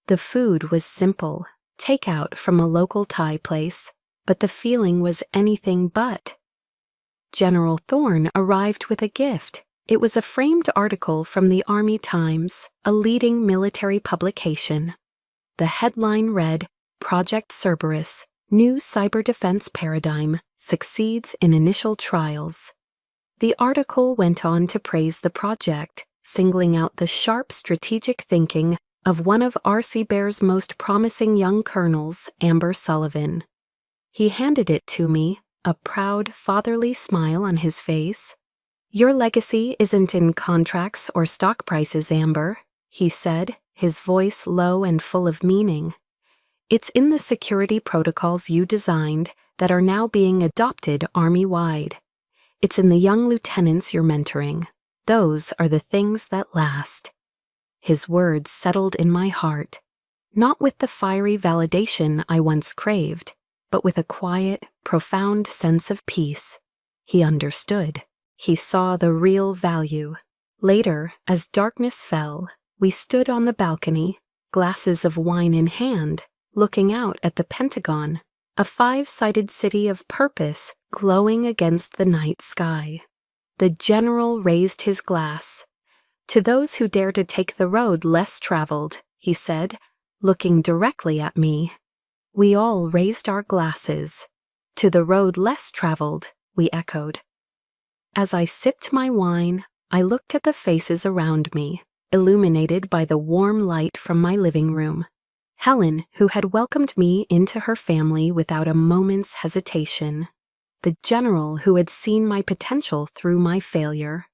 The food was simple, takeout from a local Thai place, but the feeling was anything but. General Thorne arrived with a gift. It was a framed article from the Army Times, a leading military publication. The headline read, "Project Cerberus, New Cyber Defense Paradigm Succeeds in Initial Trials." The article went on to praise the project, singling out the sharp strategic thinking of one of R.C. Bear's most promising young colonels, Amber Sullivan. He handed it to me, a proud, fatherly smile on his face. "Your legacy isn't in contracts or stock prices, Amber," he said, his voice low and full of meaning. "It's in the security protocols you designed that are now being adopted Army-wide. It's in the young lieutenants you're mentoring. Those are the things that last." His words settled in my heart, not with the fiery validation I once craved, but with a quiet, profound sense of peace. He understood. He saw the real value. Later, as darkness fell, we stood on the balcony, glasses of wine in hand, looking out at the Pentagon, a five-sided city of purpose glowing against the night sky. The general raised his glass. "To those who dare to take the road less traveled," he said, looking directly at me. We all raised our glasses. "To the road less traveled," we echoed. As I sipped my wine, I looked at the faces around me, illuminated by the warm light from my living room. Helen, who had welcomed me into her family without a moment's hesitation. The general who had seen my potential through my failure.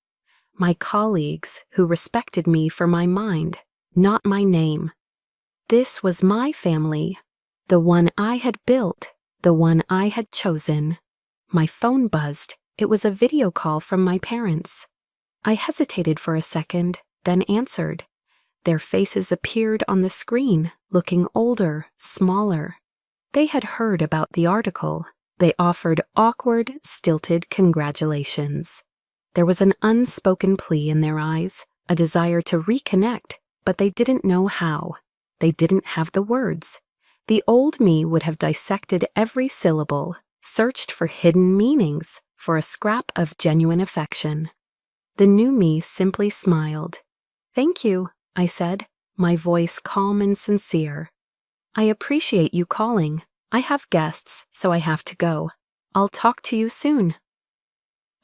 My colleagues who respected me for my mind, not my name. This was my family, the one I had built, the one I had chosen. My phone buzzed. It was a video call from my parents. I hesitated for a second, then answered. Their faces appeared on the screen, looking older, smaller. They had heard about the article. They offered awkward, stilted congratulations. There was an unspoken plea in their eyes, a desire to reconnect, but they didn't know how. They didn't have the words. The old me would have dissected every syllable, searched for hidden meanings, for a scrap of genuine affection. The new me simply smiled. "Thank you," I said, my voice calm and sincere. "I appreciate you calling. I have guests, so I have to go. I'll talk to you soon."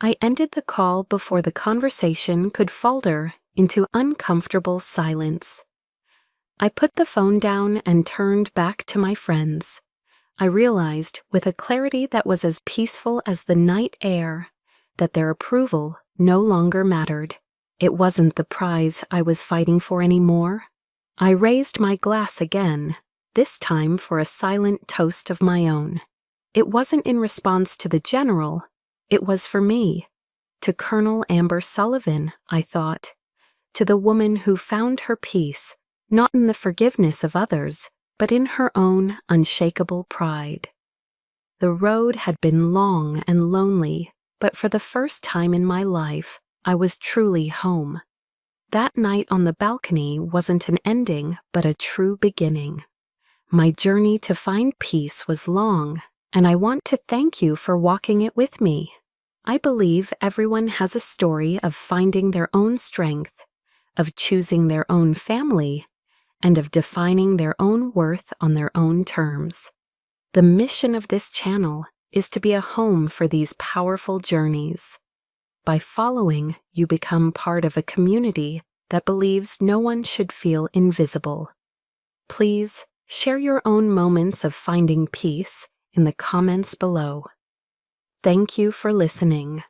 I ended the call before the conversation could falter into uncomfortable silence. I put the phone down and turned back to my friends. I realized, with a clarity that was as peaceful as the night air, that their approval no longer mattered. It wasn't the prize I was fighting for anymore. I raised my glass again, this time for a silent toast of my own. It wasn't in response to the general, it was for me. To Colonel Amber Sullivan, I thought. To the woman who found her peace, not in the forgiveness of others, but in her own unshakable pride. The road had been long and lonely, but for the first time in my life, I was truly home. That night on the balcony wasn't an ending, but a true beginning. My journey to find peace was long, and I want to thank you for walking it with me. I believe everyone has a story of finding their own strength, of choosing their own family, and of defining their own worth on their own terms. The mission of this channel is to be a home for these powerful journeys. By following, you become part of a community that believes no one should feel invisible. Please share your own moments of finding peace in the comments below. Thank you for listening.